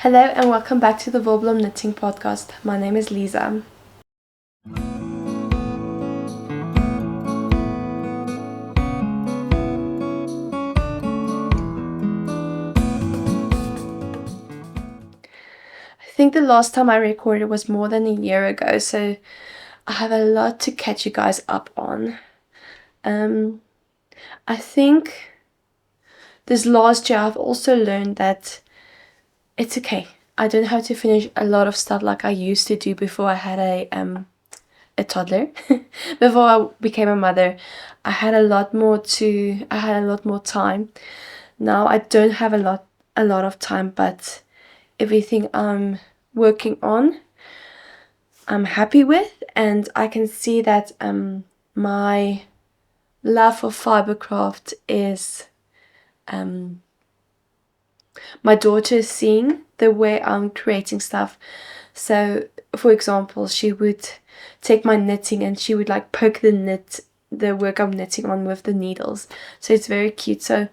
Hello and welcome back to the Wolblom Knitting Podcast. My name is Lisa. I think the last time I recorded was more than a year ago, so I have a lot to catch you guys up on. I think this last year I've also learned that it's okay. I don't have to finish a lot of stuff like I used to do before I had a toddler. Before I became a mother, I had a lot more time. Now I don't have a lot of time, but everything I'm working on, I'm happy with, and I can see that my love for fibercraft is my daughter is seeing the way I'm creating stuff. So, for example, she would take my knitting and she would like poke the work I'm knitting on with the needles. So it's very cute. So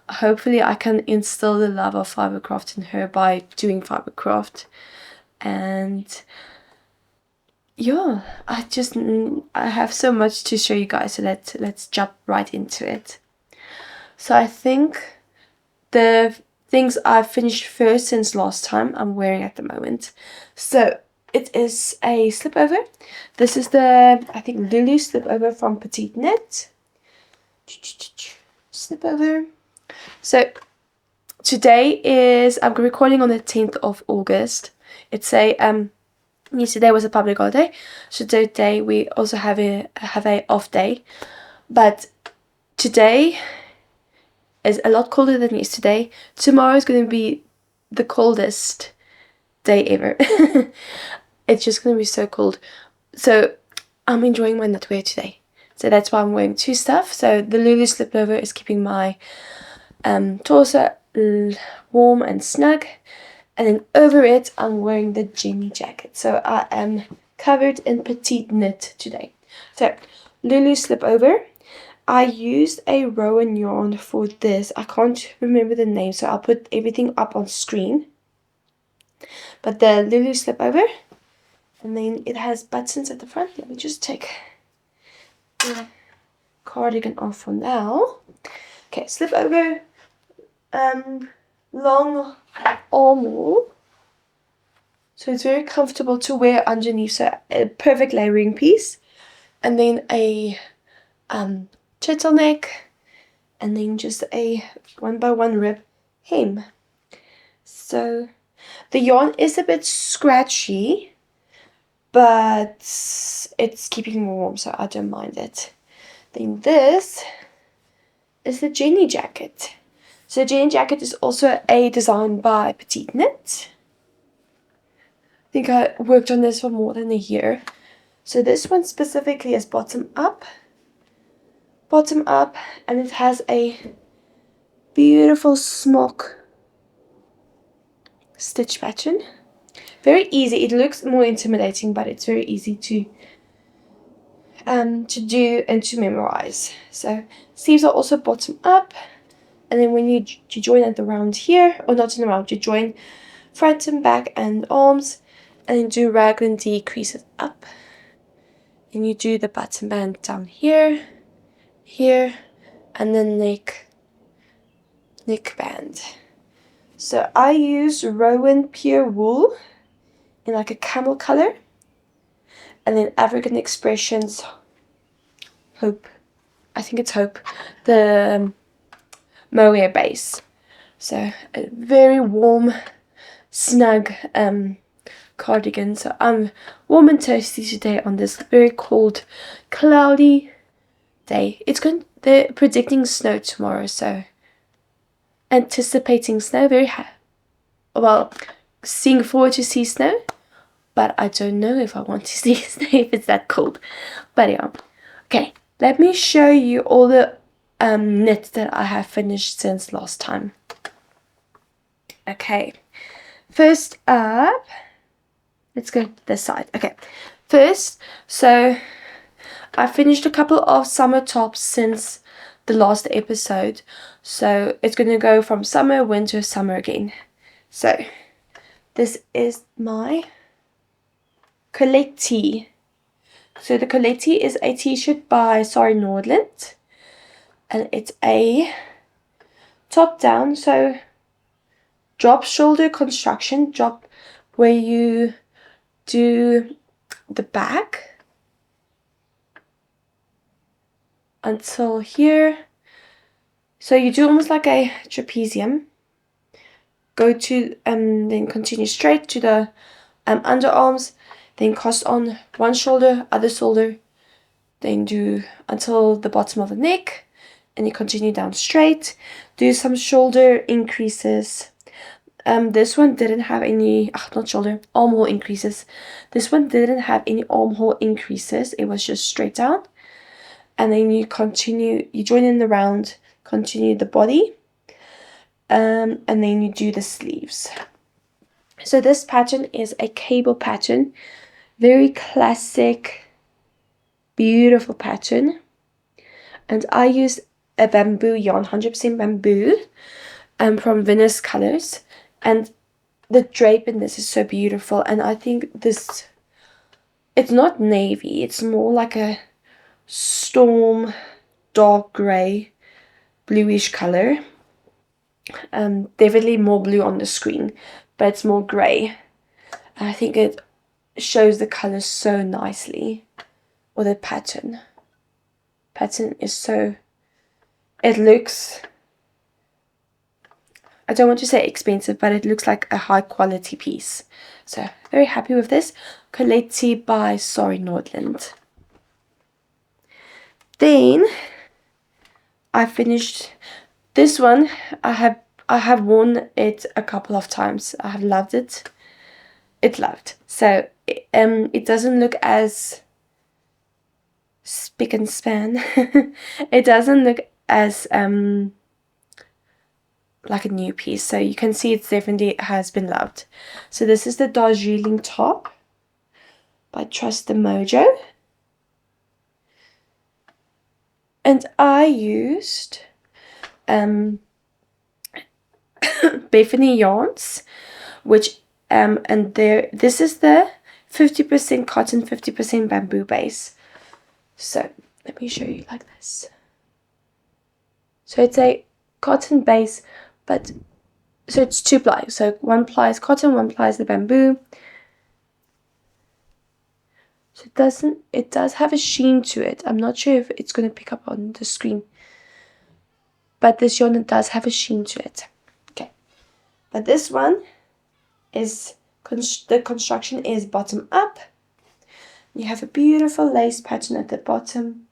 hopefully I can instill the love of fibercraft in her by doing fibercraft. And yeah, I have so much to show you guys, so let's jump right into it. So I think the things I've finished first since last time I'm wearing at the moment. So it is a slipover. This is the, I think, Lulu slipover from Petite Knit. Slipover. So today is, I'm recording on the 10th of August. It's yesterday was a public holiday, so today we also have a off day. But today is a lot colder than yesterday. Tomorrow is going to be the coldest day ever. It's just going to be so cold. So I'm enjoying my knitwear today. So that's why I'm wearing two stuff. So the Lulu slipover is keeping my torso warm and snug. And then over it, I'm wearing the Jenny jacket. So I am covered in petite knit today. So Lulu slipover. I used a Rowan yarn for this. I can't remember the name, so I'll put everything up on screen. But the Lulu slipover, and then it has buttons at the front. Let me just take the cardigan off for now. Okay, slipover, long arm wool. So it's very comfortable to wear underneath. So a perfect layering piece. And then a turtleneck, and then just a 1x1 rib hem. So the yarn is a bit scratchy, but it's keeping me warm, so I don't mind it. Then this is the Jenny jacket. So the Jenny jacket is also a design by Petite Knit. I think I worked on this for more than a year. So this one specifically is bottom up, and it has a beautiful smock stitch pattern. Very easy. It looks more intimidating, but it's very easy to do and to memorize. So sleeves are also bottom up, and then when you join at the round here, or not in the round, you join front and back and arms, and then do raglan decreases up, and you do the button band down here, and then neck band. So I use Rowan pure wool in like a camel color, and then African Expressions Hope, I think it's Hope, the mohair base. So a very warm, snug cardigan. So I'm warm and toasty today on this very cold, cloudy day. They're predicting snow tomorrow, so anticipating snow, seeing forward to see snow, but I don't know if I want to see snow if it's that cold. But yeah, okay, let me show you all the knit that I have finished since last time. Okay, first up, let's go to this side. Okay, first, so I finished a couple of summer tops since the last episode. So it's going to go from summer, winter, summer again. So This is my Colette tee. So the Colette tee is a t-shirt by Sorry Nordland, and it's a top down, so drop shoulder construction, drop where you do the back until here. So you do almost like a trapezium. Go to then continue straight to the underarms, then cast on one shoulder, other shoulder, then do until the bottom of the neck, and you continue down straight. Do some shoulder increases. This one didn't have any, not shoulder, armhole increases. This one didn't have any armhole increases. It was just straight down. And then you continue, you join in the round, continue the body, and then you do the sleeves. So this pattern is a cable pattern, very classic, beautiful pattern. And I used a bamboo yarn, 100% bamboo, from Venus Colors. And the drape in this is so beautiful. And I think this, it's not navy, it's more like a storm, dark grey, bluish color. Definitely more blue on the screen, but it's more grey. I think it shows the colors so nicely. Or the pattern is so, it looks, I don't want to say expensive, but it looks like a high quality piece. So very happy with this. Colette by Sorry Nordland. Then I finished this one. I have worn it a couple of times. I have loved it. So it doesn't look as spick and span. It doesn't look as like a new piece, so you can see it definitely has been loved. So this is the Darjeeling top by Trust the Mojo, and I used Bethany yarns, which and there, this is the 50% cotton, 50% bamboo base. So let me show you like this. So it's a cotton base, but so it's 2 ply. So 1 ply is cotton, 1 ply is the bamboo. So it does have a sheen to it. I'm not sure if it's going to pick up on the screen, but this yarn does have a sheen to it. Okay, but this one is the construction is bottom up. You have a beautiful lace pattern at the bottom.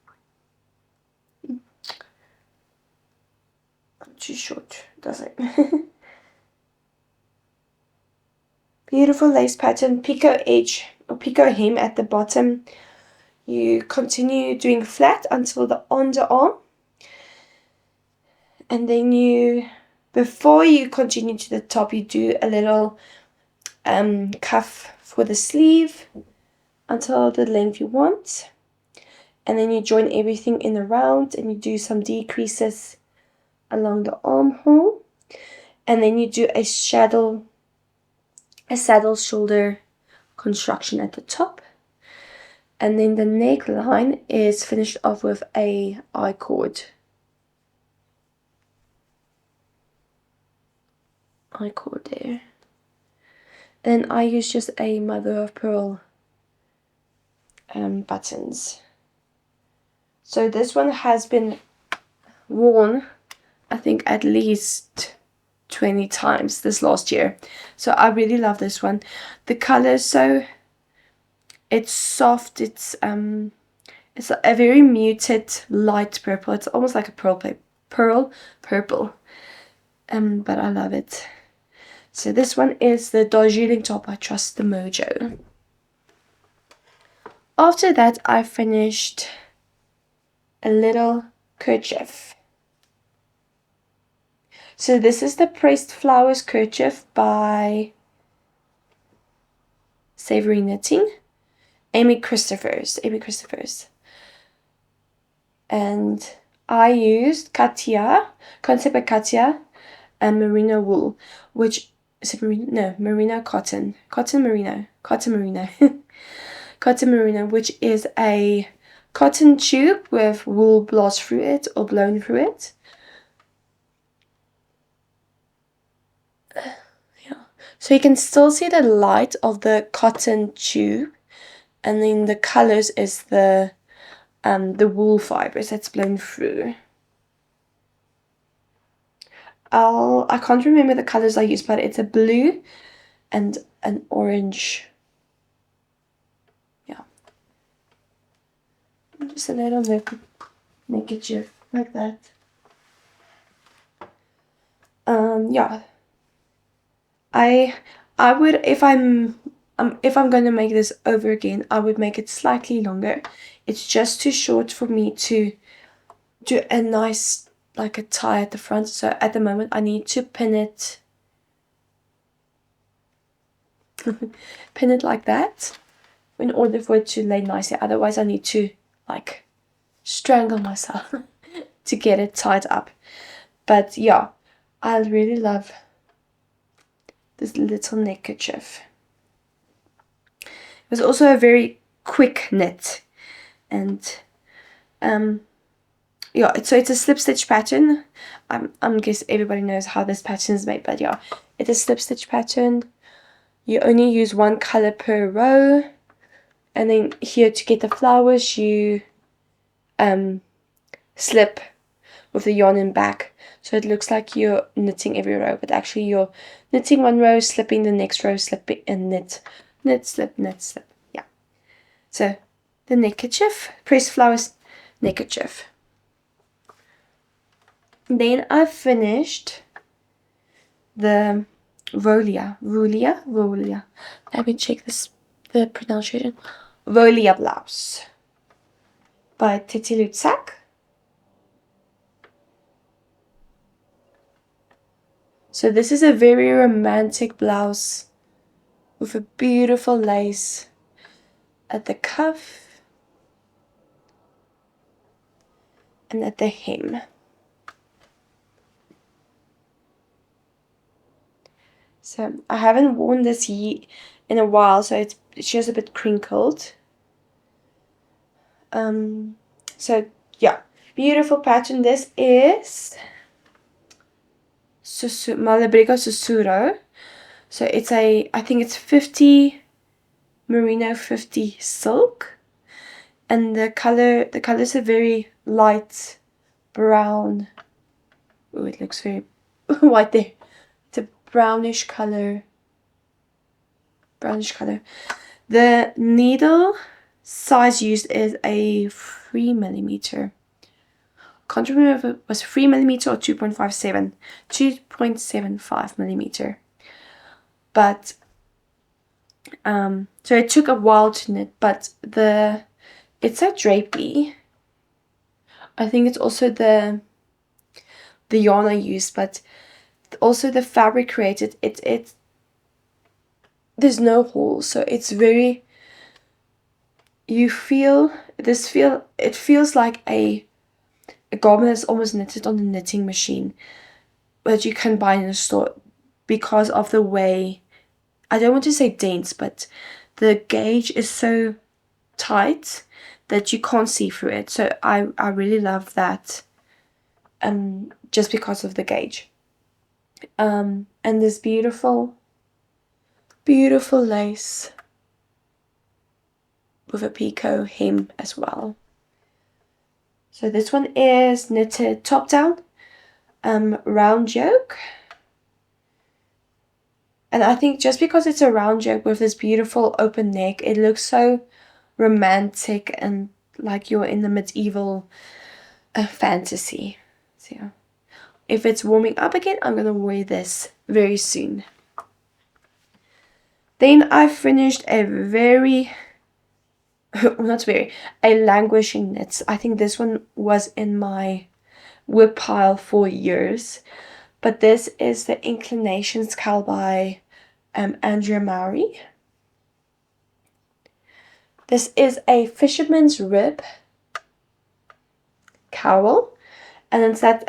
Too short, does it? Beautiful lace pattern, picot edge or picot hem at the bottom. You continue doing flat until the underarm, and then before you continue to the top, you do a little cuff for the sleeve until the length you want, and then you join everything in a round, and you do some decreases along the armhole, and then you do a saddle shoulder construction at the top, and then the neckline is finished off with a I-cord there, and I use just a mother of pearl buttons. So this one has been worn, I think, at least 20 times this last year. So I really love this one. The color, so it's soft, it's a very muted light purple. It's almost like a pearl purple. But I love it. So this one is the Darjeeling top by Trust the Mojo. After that, I finished a little kerchief. So this is the Pressed Flowers kerchief by Savory Knitting, Amy Christophers. And I used Concept by Katia and merino wool, which is it merino? No, merino cotton. Cotton merino. Cotton merino. Cotton merino, which is a cotton tube with wool blast through it or blown through it. Yeah. So you can still see the light of the cotton tube, and then the colors is the wool fibers that's blown through. I can't remember the colors I used, but it's a blue and an orange. Yeah. Just a little neckerchief like that. Yeah. I would, if I'm gonna make this over again, I would make it slightly longer. It's just too short for me to do a nice, like a tie at the front. So at the moment I need to pin it pin it like that in order for it to lay nicely. Otherwise I need to like strangle myself to get it tied up. But yeah, I really love this little neckerchief. It was also a very quick knit, and yeah, so it's a slip stitch pattern. I'm guess everybody knows how this pattern is made, but yeah, it's a slip stitch pattern. You only use one color per row, and then here to get the flowers you slip with the yarn in back, so it looks like you're knitting every row, but actually you're knitting one row, slipping the next row, slipping, and knit, slip, knit, slip. Yeah. So the neckerchief, pressed flowers neckerchief. Then I finished the Rolia. Let me check the pronunciation. Rolia blouse by Tulip. So this is a very romantic blouse with a beautiful lace at the cuff and at the hem. So I haven't worn this in a while, so it's just a bit crinkled. So yeah, beautiful pattern. This is Malabrigo Susuro. So it's I think it's 50 merino, 50 silk, and the colors are very light brown. Oh, it looks very white there. It's a brownish color. The needle size used is a 3mm. Can't remember if it was 3mm or 2.75mm. But so it took a while to knit, but it's so drapey. I think it's also the yarn I used, but also the fabric created. There's no holes, so it's very. It feels like a garment that's almost knitted on a knitting machine that you can buy in a store because of the way, I don't want to say dense, but the gauge is so tight that you can't see through it. So I really love that just because of the gauge. And this beautiful lace with a picot hem as well. So this one is knitted top down, round yoke. And I think just because it's a round yoke with this beautiful open neck, it looks so romantic and like you're in the medieval fantasy. So yeah. If it's warming up again, I'm going to wear this very soon. Then I finished a languishing knit. I think this one was in my whip pile for years. But this is the Inclinations cowl by Andrea Mowry. This is a fisherman's rib cowl. And it's that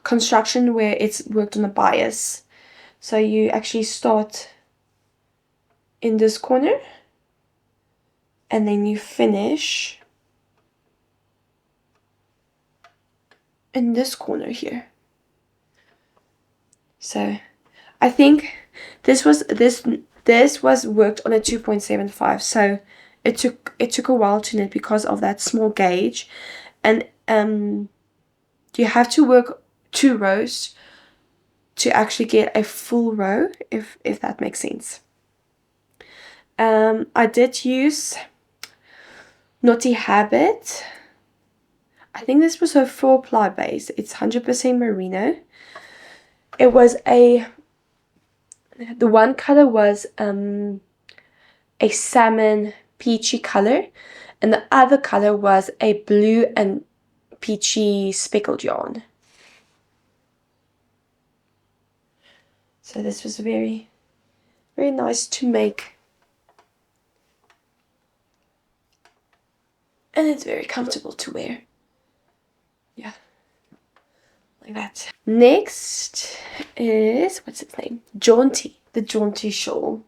construction where it's worked on a bias. So you actually start in this corner and then you finish in this corner here. So I think this was worked on a 2.75, so it took a while to knit because of that small gauge, and you have to work 2 rows to actually get a full row, if that makes sense. I did use Naughty Habit. I think this was a 4-ply base. It's 100% merino. It was the one color was a salmon peachy color, and the other color was a blue and peachy speckled yarn. So this was very, very nice to make, and it's very comfortable to wear. Yeah, like that. Next is, what's its name? Jaunty, the Jaunty shawl.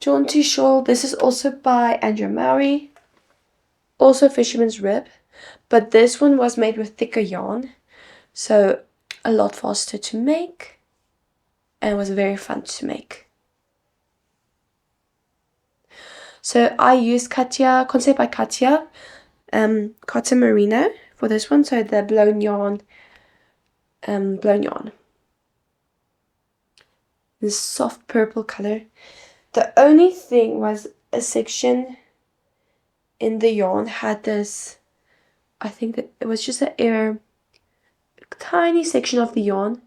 Jaunty shawl. This is also by Andrew Mowry, also Fisherman's Rib, but this one was made with thicker yarn, so a lot faster to make, and it was very fun to make. So I used Katya, Concept by Katya, cotton merino for this one, so the blown yarn. This soft purple color. The only thing was a section in the yarn had this, I think that it was just a tiny section of the yarn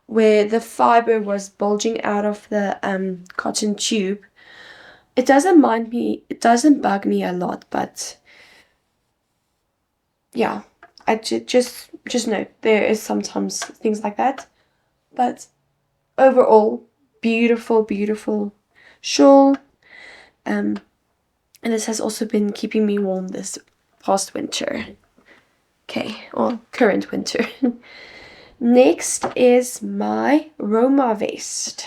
where the fiber was bulging out of the cotton tube. It doesn't bug me a lot, but yeah, I just know there is sometimes things like that. But overall, beautiful shawl. And this has also been keeping me warm this past winter. Okay, or current winter. Next is my Roma vest.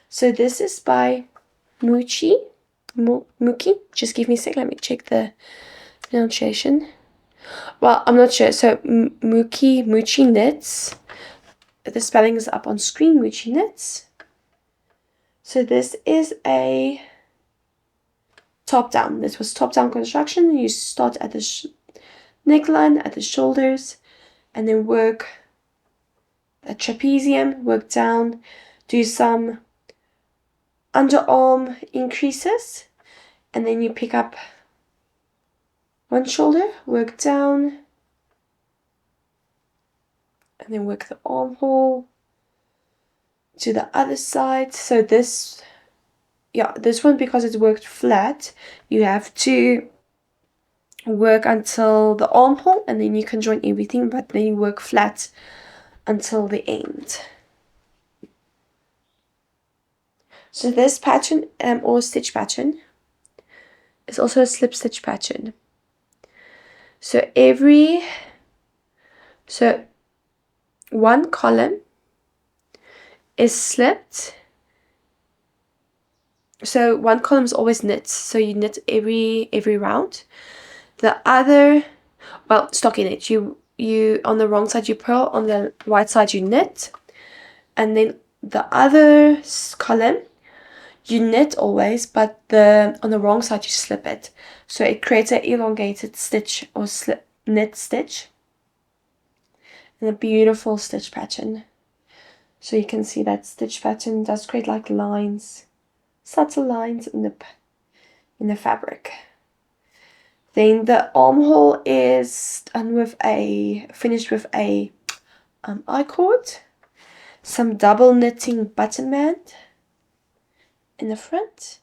So this is by Muki. Just give me a sec, let me check the pronunciation. Well, I'm not sure. So Muki Knits. The spelling is up on screen, Muki Knits. So this is a top-down. This was top-down construction. You start at the neckline, at the shoulders, and then work a trapezium, work down, do some underarm increases, and then you pick up one shoulder, work down, and then work the armhole to the other side. So this one, because it's worked flat, you have to work until the armhole and then you can join everything, but then you work flat until the end. So this pattern or stitch pattern is also a slip stitch pattern. So one column is slipped. So one column is always knit. So you knit every round. The other, well, stockinette. You on the wrong side you purl, on the right side you knit, and then the other column you knit always, but on the wrong side you slip it. So it creates an elongated stitch or knit stitch. And a beautiful stitch pattern. So you can see that stitch pattern does create like lines, subtle lines in the fabric. Then the armhole is finished with a I-cord, some double knitting button band in the front,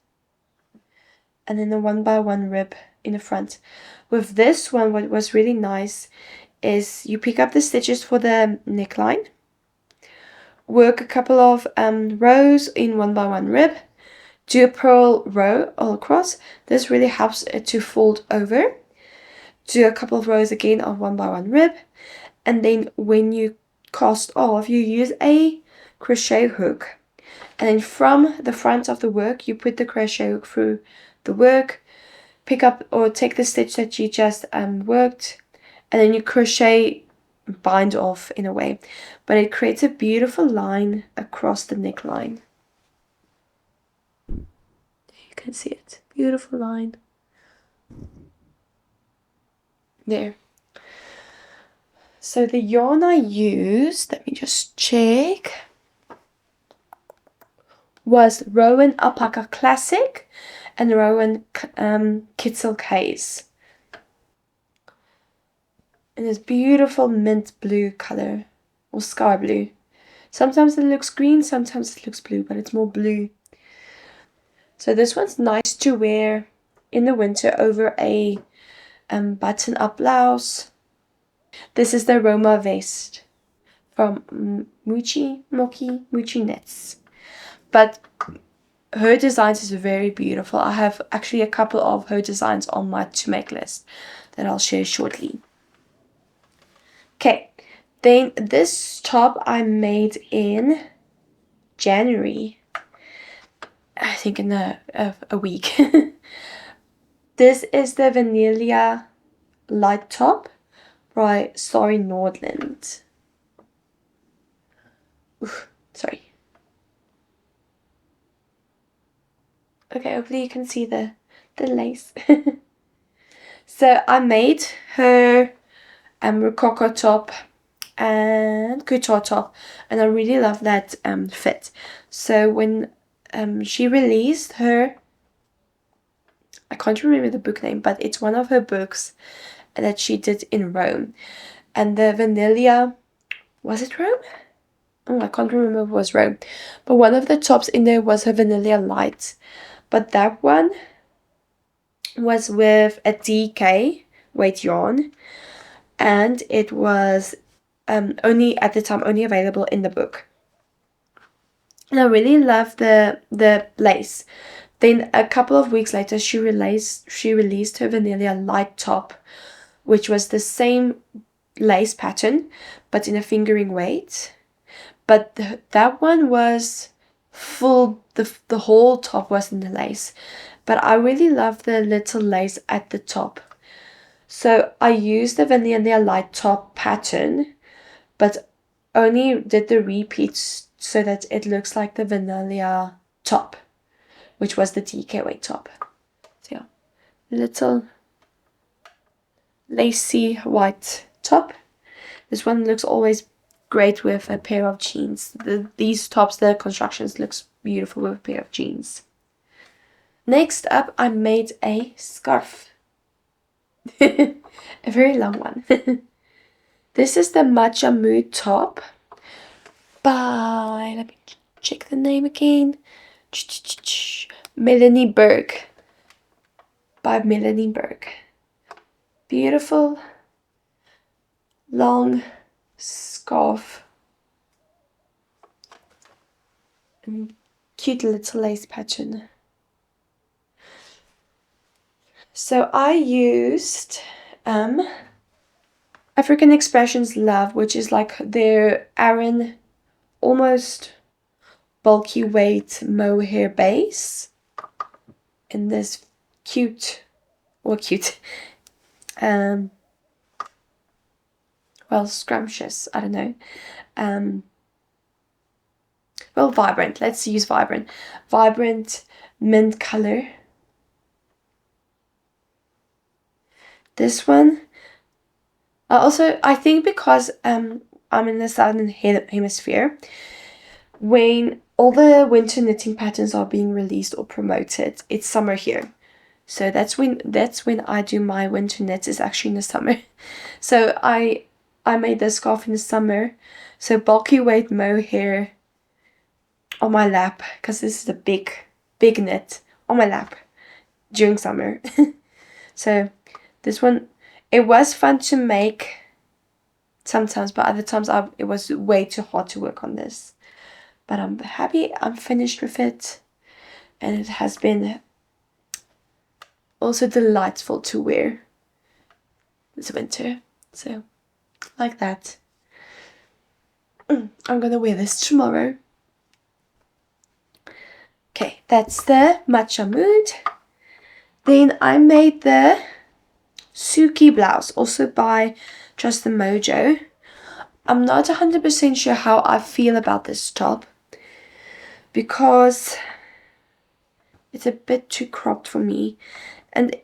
and then a 1x1 rib in the front. With this one, what was really nice is you pick up the stitches for the neckline, work a couple of rows in 1x1 rib, do a purl row all across. This really helps it to fold over. Do a couple of rows again of 1x1 rib, and then when you cast off, you use a crochet hook, and then from the front of the work you put the crochet hook through the work, pick up or take the stitch that you just worked, and then you crochet bind off in a way, but it creates a beautiful line across the neckline. You can see it, beautiful line there. So the yarn I used, let me just check, was Rowan Alpaca Classic and Rowan Kitzel Case. In this beautiful mint blue color, or sky blue. Sometimes it looks green, sometimes it looks blue, but it's more blue. So this one's nice to wear in the winter over a button-up blouse. This is the Roma vest from Mochi Knits. But her designs is very beautiful. I have actually a couple of her designs on my to make list that I'll share shortly. Okay, then this top I made in January, I think in a week. This is the Vanilla Light Top by Sorry Nordland. Oof, sorry. Okay, hopefully you can see the lace. So I made her rococo top and couture top, and I really love that fit. So when she released her, I can't remember the book name, but it's one of her books that she did in Rome, and the Vanilla, was it Rome? Oh, I can't remember if it was Rome, but one of the tops in there was her Vanilla Light, but that one was with a DK weight yarn, and it was only at the time only available in the book. And I really love the lace. Then a couple of weeks later, she released her Vanilla Light Top, which was the same lace pattern but in a fingering weight. But that one was full. The whole top was in the lace. But I really love the little lace at the top. So I used the Vanilla Light Top pattern, but only did the repeats so that it looks like the Vanilla top, which was the DK weight top. So yeah, little lacy white top. This one looks always great with a pair of jeans. These tops, the constructions looks beautiful with a pair of jeans. Next up, I made a scarf. A very long one. This is the Matcha Mood top by, let me check the name again, Melanie Berg. By Melanie Berg. Beautiful long scarf and cute little lace pattern. So I used African Expressions Love, which is like their Aran almost bulky weight mohair base in this scrumptious, I don't know, vibrant, let's use vibrant mint color. This one also, I think because I'm in the southern hemisphere, when all the winter knitting patterns are being released or promoted, it's summer here. So that's when I do my winter knits, is actually in the summer. So I made this scarf in the summer. So bulky weight mohair on my lap, because this is a big knit on my lap during summer. So this one, it was fun to make sometimes, but other times it was way too hard to work on this. But I'm happy I'm finished with it, and it has been also delightful to wear this winter. So like that. I'm gonna wear this tomorrow. Okay, that's the matcha mood. Then I made the Suki blouse, also by Just the Mojo. I'm not 100% sure how I feel about this top because it's a bit too cropped for me, and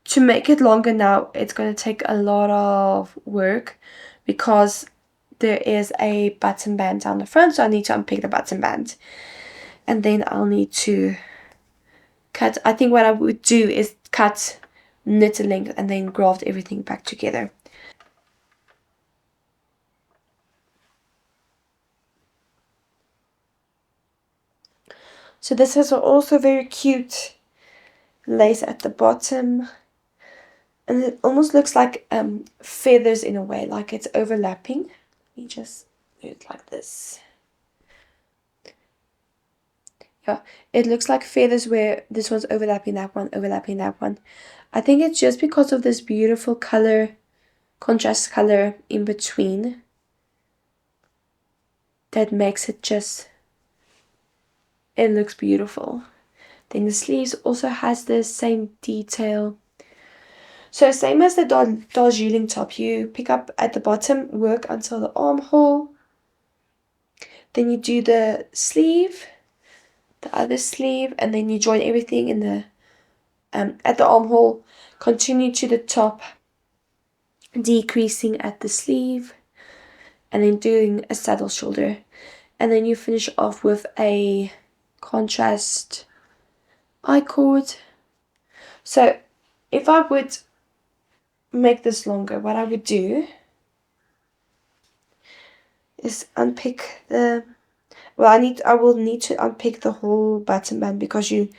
to make it longer now it's going to take a lot of work because there is a button band down the front, so I need to unpick the button band, and then I'll need to cut. I think what I would do is cut, knit a length, and then graft everything back together. So this is also very cute lace at the bottom, and it almost looks like feathers in a way, like it's overlapping. Let me just do it like this. Yeah, it looks like feathers where this one's overlapping that one, overlapping that one. I think it's just because of this beautiful color, contrast color in between, that makes it just, it looks beautiful. Then the sleeves also has the same detail. So same as the Darjeeling top, you pick up at the bottom, work until the armhole. Then you do the sleeve, the other sleeve, and then you join everything in the at the armhole. Continue to the top, decreasing at the sleeve, and then doing a saddle shoulder. And then you finish off with a contrast I-cord. So if I would make this longer, what I would do is unpick the, well, I will need to unpick the whole button band because you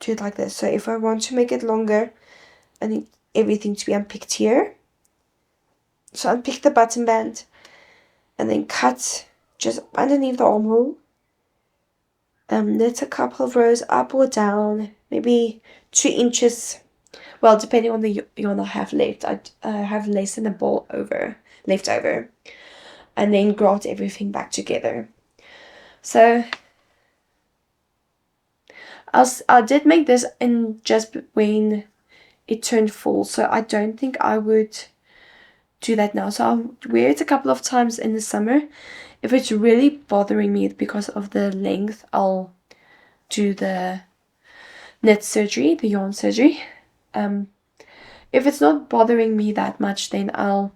do it like this. So if I want to make it longer, I need everything to be unpicked here. So unpick the button band and then cut just underneath the armhole. Knit a couple of rows up or down, maybe 2 inches. Well, depending on the yarn I have left. I have lace in a ball left over, and then graft everything back together. So I did make this in just when it turned fall, so I don't think I would do that now. So I'll wear it a couple of times in the summer. If it's really bothering me because of the length, I'll do the knit surgery, the yarn surgery. If it's not bothering me that much, then I'll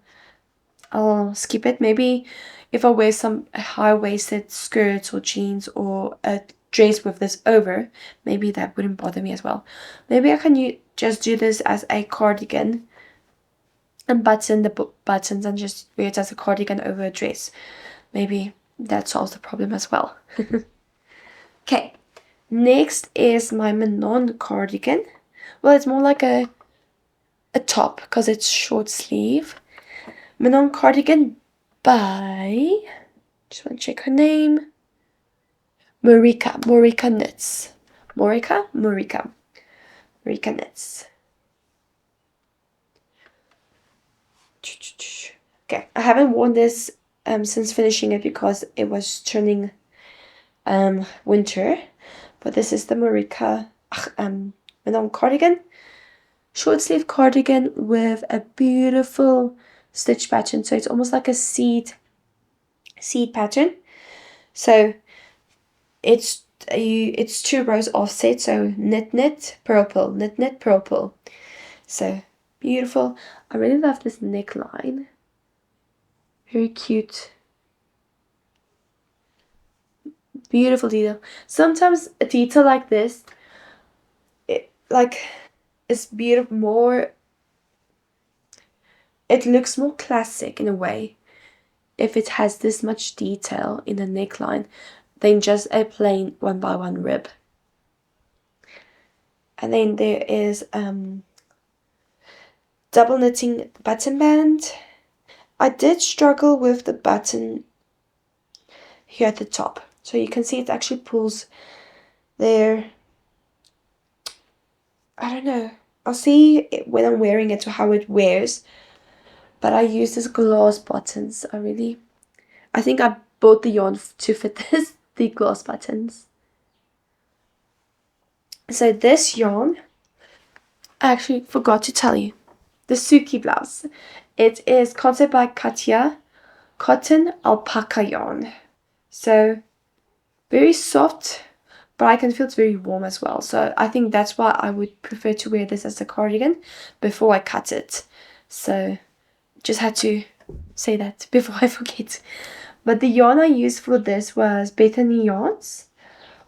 skip it. Maybe if I wear some high-waisted skirts or jeans or a dress with this over, maybe that wouldn't bother me as well. Maybe I can just do this as a cardigan and button the buttons and just wear it as a cardigan over a dress. Maybe that solves the problem as well. Okay, next is my Manon cardigan. Well, it's more like a top because it's short sleeve. Manon cardigan by, just want to check her name, Morika Knits. Morika Knits. Okay, I haven't worn this since finishing it because it was turning winter, but this is the Manon cardigan, short sleeve cardigan with a beautiful stitch pattern. So it's almost like a seed pattern. So it's 2 rows offset, so knit purple, knit purple. So beautiful. I really love this neckline, very cute, beautiful detail. Sometimes a detail like this, it's beautiful, more, it looks more classic in a way if it has this much detail in the neckline than just a plain 1x1 rib. And then there is double knitting button band. I did struggle with the button here at the top, so you can see it actually pulls there. I don't know, I'll see when I'm wearing it how it wears, but I use this glass buttons. I think I bought the yarn to fit the glass buttons. So this yarn, I actually forgot to tell you, the Suki blouse. It is concept by Katya, cotton alpaca yarn. So very soft, but I can feel it's very warm as well. So I think that's why I would prefer to wear this as a cardigan before I cut it. So just had to say that before I forget. But the yarn I used for this was Bethany yarns.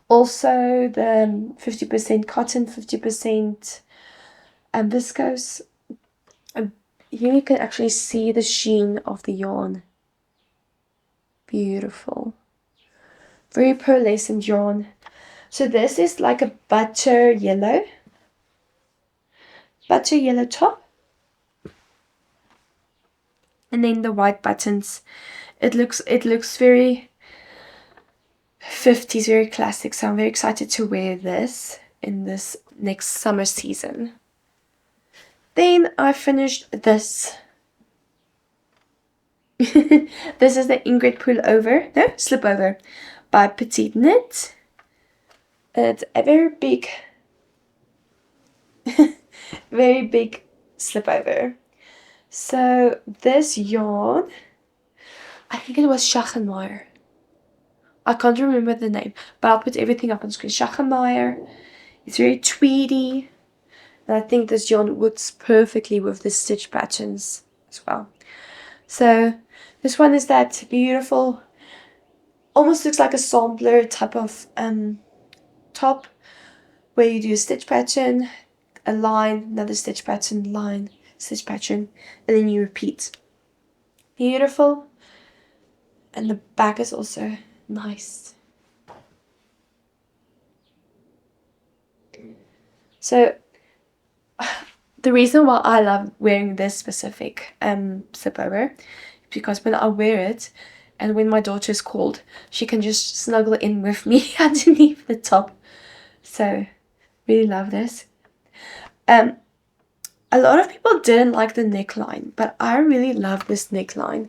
Also the 50% cotton, 50% viscose. Here you can actually see the sheen of the yarn. Beautiful. Very pearlescent yarn. So this is like a butter yellow top. And then the white buttons. It looks very 50s, very classic. So I'm very excited to wear this in this next summer season. Then I finished this. This is the Ingrid slipover by Petite Knit. It's a very big very big slipover. So this yarn, I think it was Schachenmeier. I can't remember the name, but I'll put everything up on screen. Schachenmeier. It's very tweedy. And I think this yarn works perfectly with the stitch patterns as well. So this one is that beautiful, almost looks like a sampler type of top, where you do a stitch pattern, a line, another stitch pattern, line, stitch pattern, and then you repeat. Beautiful. And the back is also nice. So the reason why I love wearing this specific slipover is because when I wear it, and when my daughter is cold, she can just snuggle in with me underneath the top. So really love this. A lot of people didn't like the neckline, but I really love this neckline.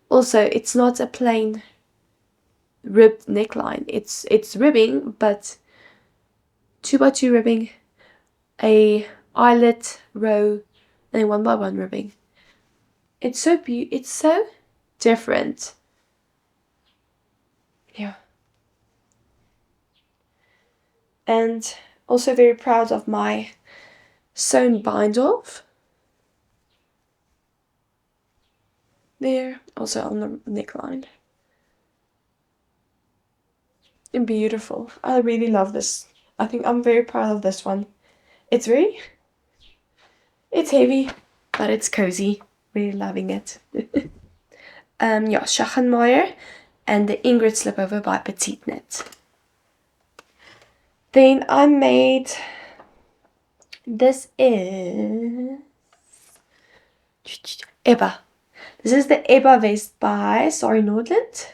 Also, it's not a plain ribbed neckline. It's ribbing, but 2x2 ribbing, a eyelet row, and 1x1 ribbing. It's so different. Yeah. And also very proud of my sewn bind off. There, also on the neckline. And beautiful. I really love this. I think I'm very proud of this one. It's heavy, but it's cozy. Really loving it. Yeah, Schachenmeier and the Ingrid slipover by Petite Knit. Then I made, this is Ebba. This is the Ebba vest by Sari Nordland.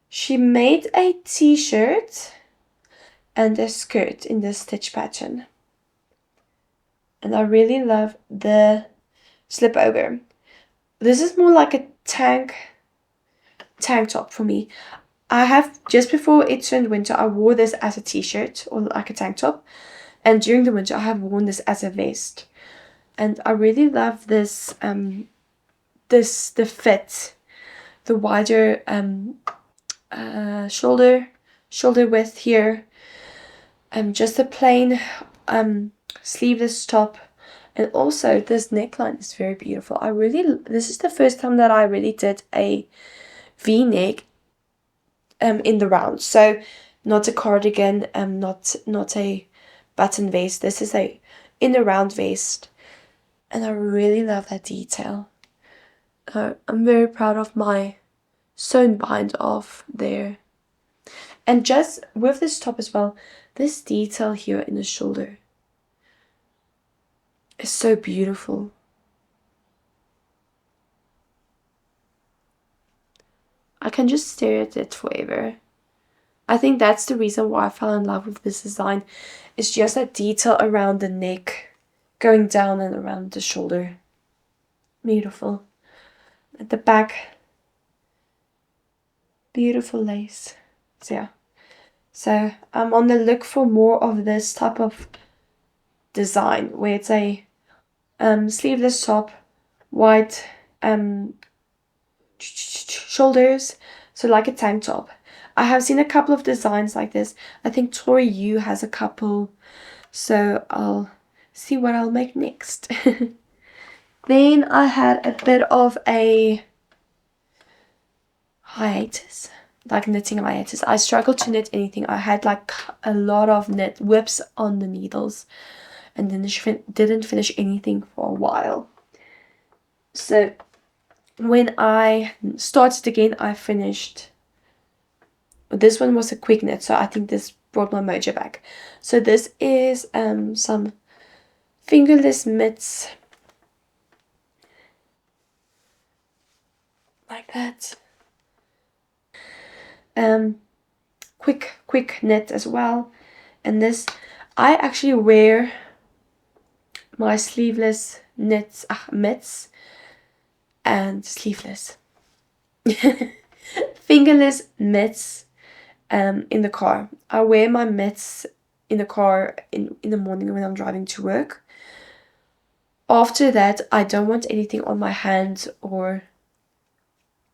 She made a t-shirt and a skirt in this stitch pattern. And I really love the slipover. This is more like a tank top for me. I have, just before it turned winter, I wore this as a t-shirt or like a tank top. And during the winter, I have worn this as a vest. And I really love this, the fit, the wider shoulder width here. Just a plain sleeveless top. And also this neckline is very beautiful. This is the first time that I really did a V-neck in the round. So not a cardigan, not a button vest. This is in the round vest. And I really love that detail. I'm very proud of my sewn bind off there. And just with this top as well, this detail here in the shoulder is so beautiful. I can just stare at it forever. I think that's the reason why I fell in love with this design. It's just that detail around the neck, going down and around the shoulder. Beautiful. At the back, beautiful lace. So yeah. So I'm on the look for more of this type of design where it's a sleeveless top, white shoulders, so like a tank top. I have seen a couple of designs like this. I think Tori U has a couple, so I'll see what I'll make next. Then I had a bit of a hiatus, like knitting hiatus. I struggled to knit anything. I had like a lot of knit whips on the needles, and then didn't finish anything for a while. So when I started again, I finished. This one was a quick knit, so I think this brought my mojo back. So this is some fingerless mitts, like that. Quick knit as well. And this, I actually wear my sleeveless mitts and sleeveless fingerless mitts in the car. I wear my mitts in the car in the morning when I'm driving to work. After that, I don't want anything on my hands or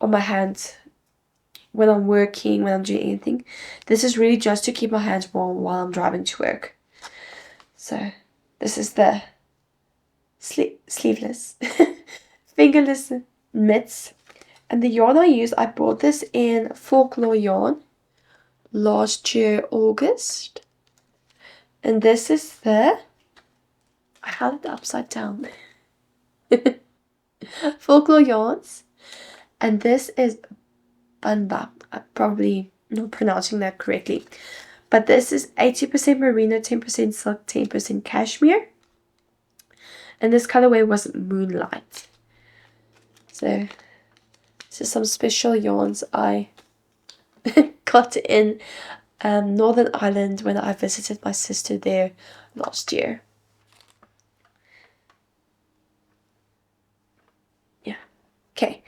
on my hands when I'm working, when I'm doing anything. This is really just to keep my hands warm while I'm driving to work. So this is the sleeveless fingerless mitts. And the yarn I used, I bought this in Folklore yarn last year, August. And this is I held it upside down. Folklore yarns. And this is Banba. I'm probably not pronouncing that correctly. But this is 80% merino, 10% silk, 10% cashmere. And this colorway was Moonlight. So this is some special yarns I got in Northern Ireland when I visited my sister there last year. Yeah. Okay.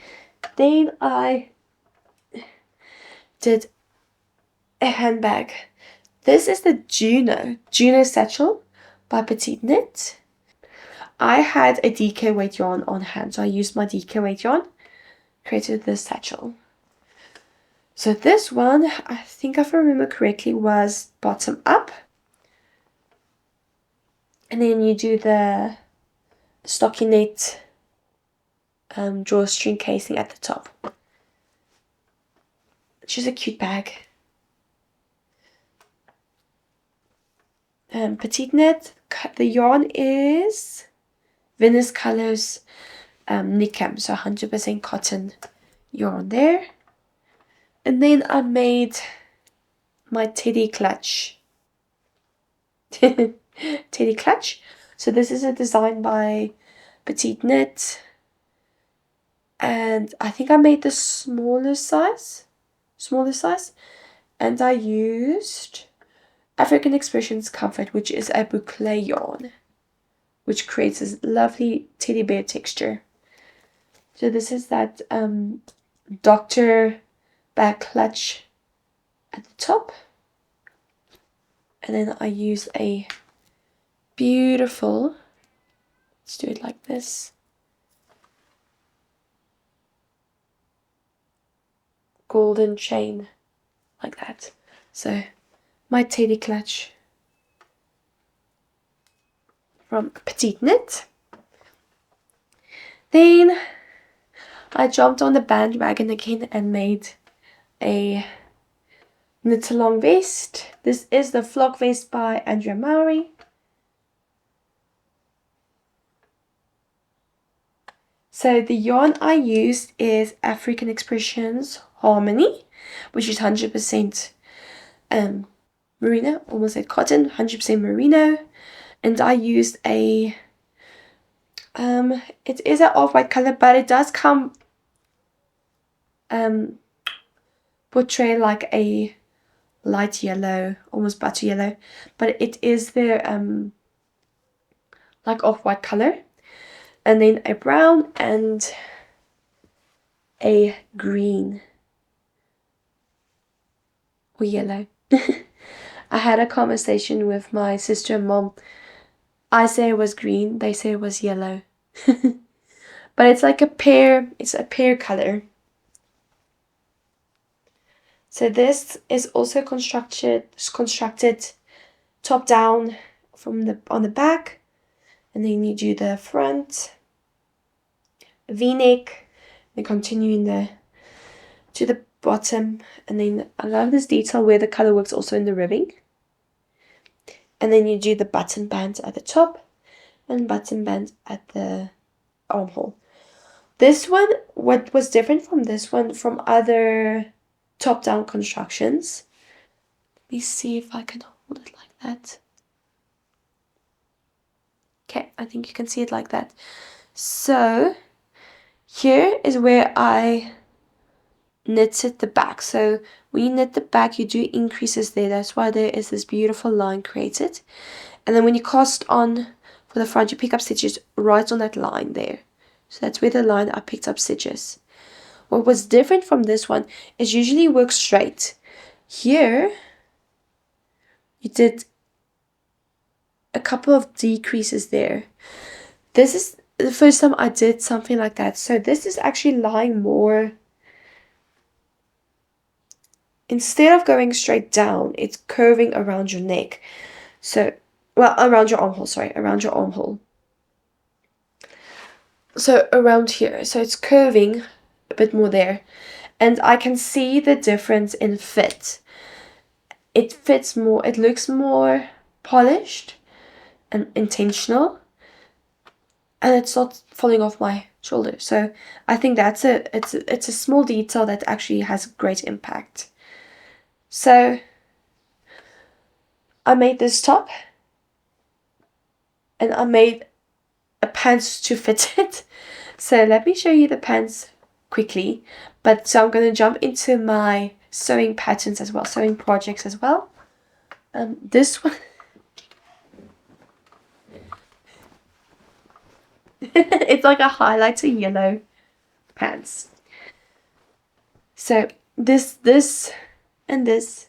Then I did a handbag. This is the Juno satchel by Petite Knit. I had a DK weight yarn on hand, so I used my DK weight yarn, created this satchel. So this one, I think if I remember correctly, was bottom up. And then you do the stockinette drawstring casing at the top. She's a cute bag. Petite Knit, the yarn is Venus Colors Nicam, so 100% cotton yarn there. And then I made my teddy clutch. Teddy clutch. So this is a design by Petite Knit. And I think I made the smaller size. And I used African Expressions Comfort, which is a boucle yarn, which creates this lovely teddy bear texture. So this is that Dr. back clutch at the top. And then I use a beautiful, let's do it like this, golden chain, like that. So my teddy clutch from Petite Knit. Then I jumped on the bandwagon again and made a knit along vest. This is the flock vest by Andrea Mowry. So the yarn I used is African Expressions Harmony, which is 100% merino, almost said cotton, 100% merino. And I used a, it is an off-white color, but it does come portray like a light yellow, almost butter yellow, but it is the like off-white color. and then a brown and a green or yellow. I had a conversation with my sister and mom. I say it was green, they say it was yellow. But it's like a pear color. So this is also constructed top down on the back, and then you do the front, V-neck, then continue to the bottom, and then I love this detail where the color works also in the ribbing. And then you do the button band at the top and button band at the armhole. This one, what was different from this one from other top-down constructions. Let me see if I can hold it like that. Okay, I think you can see it like that. So here is where I knitted the back. So when you knit the back, you do increases there. That's why there is this beautiful line created. And then when you cast on for the front, you pick up stitches right on that line there. So that's where the line I picked up stitches. What was different from this one is usually work straight. Here, you did a couple of decreases there. This is the first time I did something like that. So this is actually lying more, instead of going straight down, it's curving around your neck. So, well, around your armhole, sorry, around your armhole. So around here, so it's curving a bit more there. And I can see the difference in fit. It fits more, it looks more polished and intentional. And it's not falling off my shoulder. So I think it's a small detail that actually has great impact. So I made this top. And I made a pants to fit it. So let me show you the pants quickly. But so I'm going to jump into my sewing patterns as well, sewing projects as well. This one, it's like a highlighter yellow pants. So this and this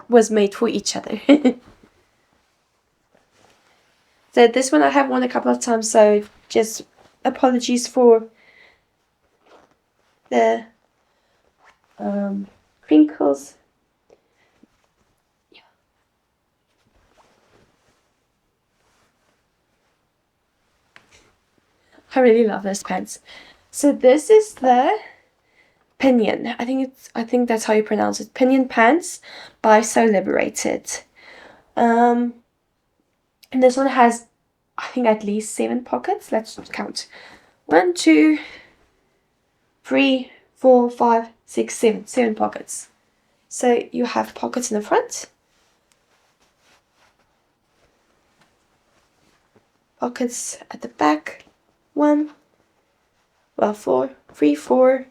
was made for each other. So this one I have worn a couple of times, so just apologies for the crinkles. Yeah. I really love this pants. So this is the Pinion. I think that's how you pronounce it. Pinion pants by Sew Liberated. And this one has, I think, at least 7 pockets. Let's count. 1, 2, 3, 4, 5, 6, 7. 7 pockets. So you have pockets in the front. Pockets at the back. 1. Well, 4. 3, 4.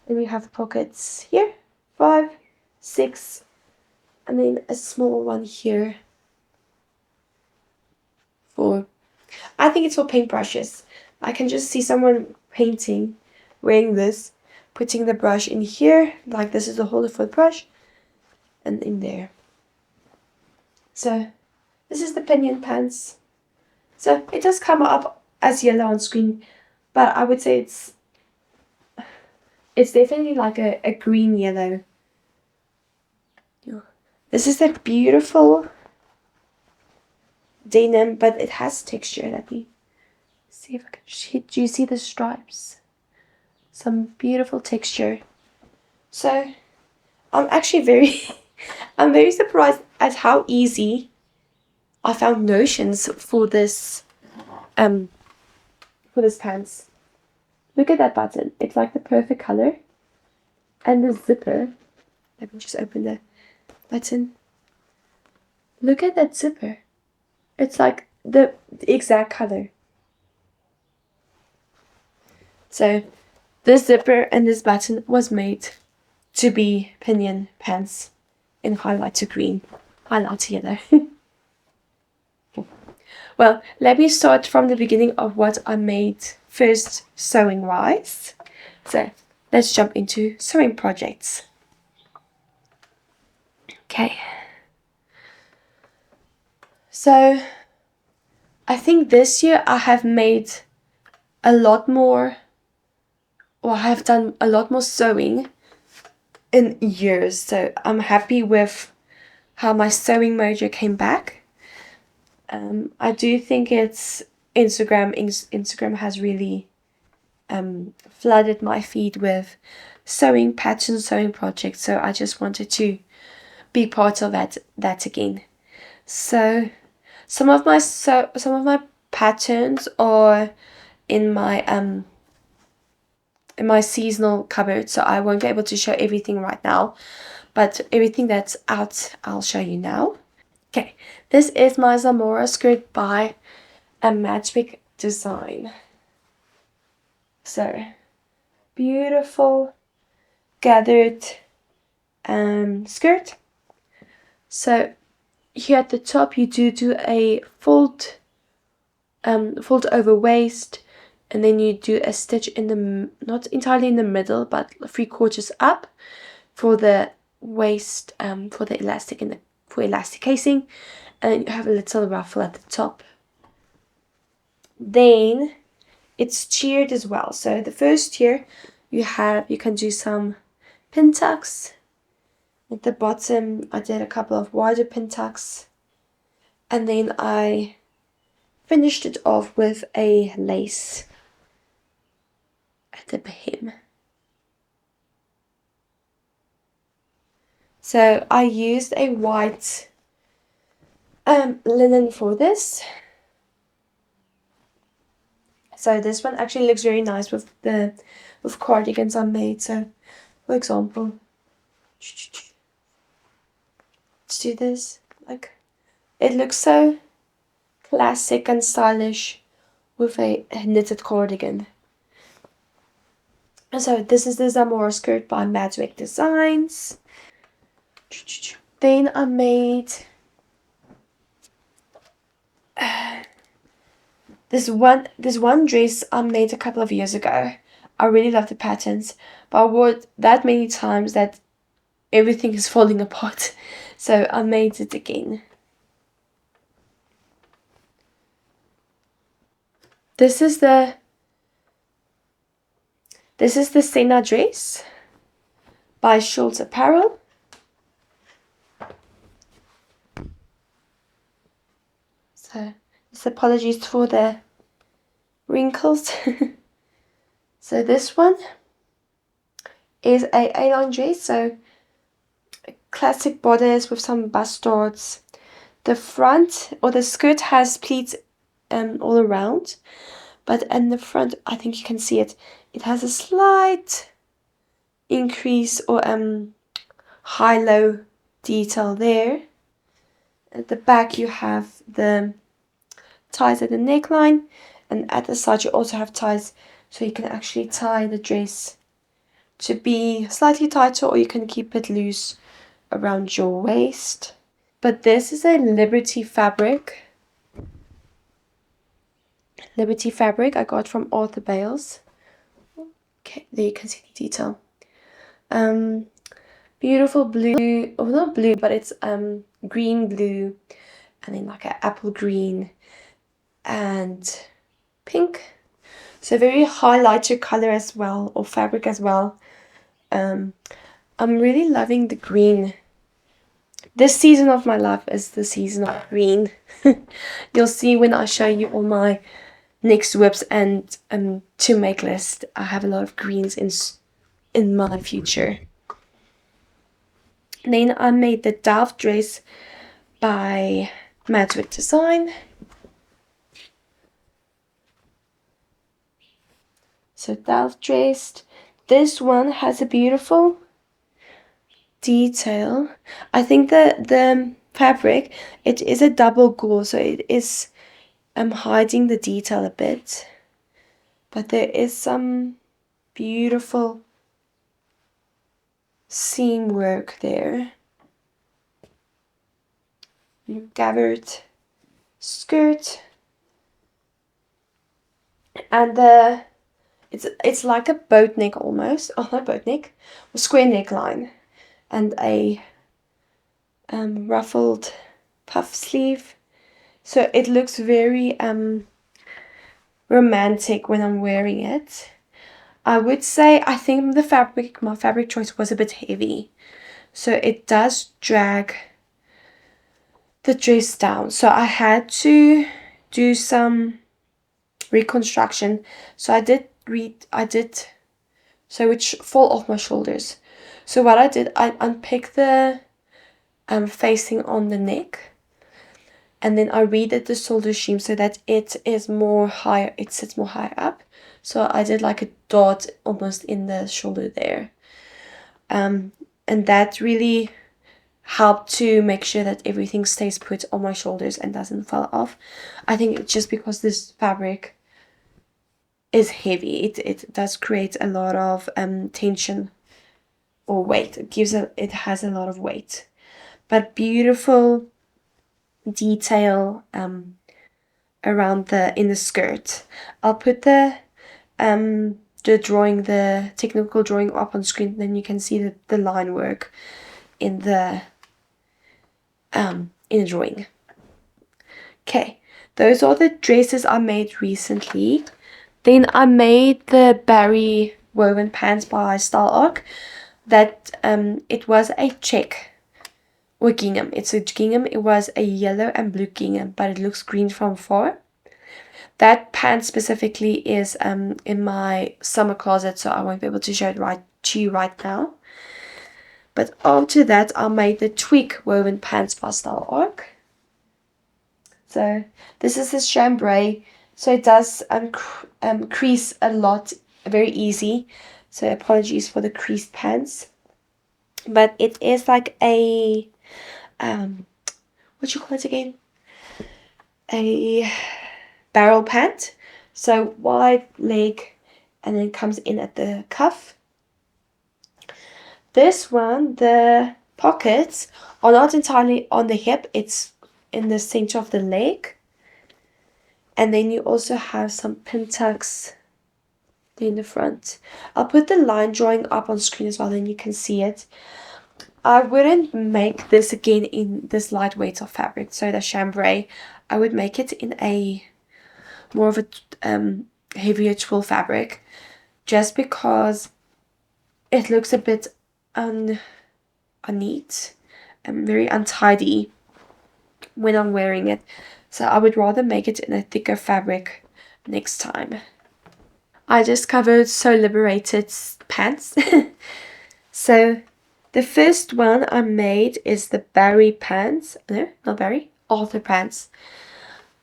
Then we have pockets here. 5, 6. And then a small one here. 4. I think it's for paintbrushes. I can just see someone painting, wearing this, putting the brush in here, like this is the holder for the brush, and in there. So this is the Pinion pants. So it does come up as yellow on screen, but I would say it's definitely like a green yellow. This is a beautiful denim, but it has texture. Let me see if I can. Do you see the stripes? Some beautiful texture. So I'm actually I'm very surprised at how easy I found notions for this pants. Look at that button. It's like the perfect color. And the zipper. Let me just open the button. Look at that zipper. It's like the exact color. So this zipper and this button was made to be Pinion pants in highlighter green, highlighter yellow. Well, let me start from the beginning of what I made first sewing wise. So let's jump into sewing projects. Okay. So I think this year I have made a lot more, or I have done a lot more sewing in years. So I'm happy with how my sewing mojo came back. I do think it's Instagram has really flooded my feed with sewing patterns, sewing projects. So I just wanted to be part of that again. So some of my patterns are in my seasonal cupboard, so I won't be able to show everything right now, but everything that's out I'll show you now. Okay, this is my Zamora skirt by a Magic Design. So beautiful gathered skirt. So here at the top you do a fold over waist, and then you do a stitch in the, not entirely in the middle, but 3/4 up for the waist, for the elastic for elastic casing, and you have a little ruffle at the top. Then it's tiered as well. So the first tier you can do some pin tucks. At the bottom I did a couple of wider pin tucks, and then I finished it off with a lace at the hem. So I used a white linen for this. So this one actually looks very nice with cardigans I made. So for example, let's do this. Like, it looks so classic and stylish with a knitted cardigan. And so this is the Zamora skirt by Magic Designs. Then I made this one dress I made a couple of years ago. I really love the patterns, but I wore it that many times that everything is falling apart. So I made it again. This is the Senna dress by Schultz Apparel. So just apologies for the wrinkles. So this one is a A-line dress, so classic bodice with some bust darts. The front, or the skirt, has pleats all around, but in the front, I think you can see it, it has a slight increase or high-low detail there. At the back you have the ties at the neckline, and at the side you also have ties, so you can actually tie the dress to be slightly tighter, or you can keep it loose around your waist. But this is a Liberty fabric I got from Arthur Bales. Okay, there you can see the detail. Beautiful blue, or not blue, but it's green blue, and then like an apple green and pink. So very highlighter color as well, or fabric as well. I'm really loving the green. This season of my life is the season of green. You'll see when I show you all my next whips and to make list. I have a lot of greens in my future. Then I made the Dove dress by Magic Design. So Dove dress. This one has a beautiful detail. I think the fabric, it is a double gauze, so it is hiding the detail a bit, but there is some beautiful seam work there. Gathered skirt, And it's like a boat neck almost. Oh, not boat neck, a square neckline, and a ruffled puff sleeve. So it looks very romantic when I'm wearing it. I would say I think my fabric choice was a bit heavy, so it does drag the dress down. So I had to do some reconstruction. So so it fall off my shoulders. So what I did, I unpicked the facing on the neck, and then I redid the shoulder seam so that it sits more higher up. So I did like a dot almost in the shoulder there. And that really helped to make sure that everything stays put on my shoulders and doesn't fall off. I think it's just because this fabric is heavy, it does create a lot of tension or weight. It has a lot of weight, but beautiful detail around in the skirt. I'll put the technical drawing up on screen, then you can see the line work in the drawing. Okay, those are the dresses I made recently. Then I made the Barry woven pants by Style Arc. That it was a check or gingham. It's a gingham. It was a yellow and blue gingham, but it looks green from far. That pant specifically is in my summer closet, so I won't be able to show it to you right now. But after that, I made the tweak woven pants by Style Arc. So this is a chambray, so it does crease a lot, very easy. So apologies for the creased pants, but it is like a what you call it again? A barrel pant. So wide leg, and then comes in at the cuff. This one, the pockets are not entirely on the hip. It's in the center of the leg. And then you also have some pin tucks in the front. I'll put the line drawing up on screen as well, then you can see it. I wouldn't make this again in this lightweight of fabric, so the chambray. I would make it in a more of a heavier twill fabric, just because it looks a bit unneat and very untidy when I'm wearing it. So I would rather make it in a thicker fabric next time. I just covered So Liberated pants. So the first one I made is the Barry pants. No, not Barry. Arthur pants.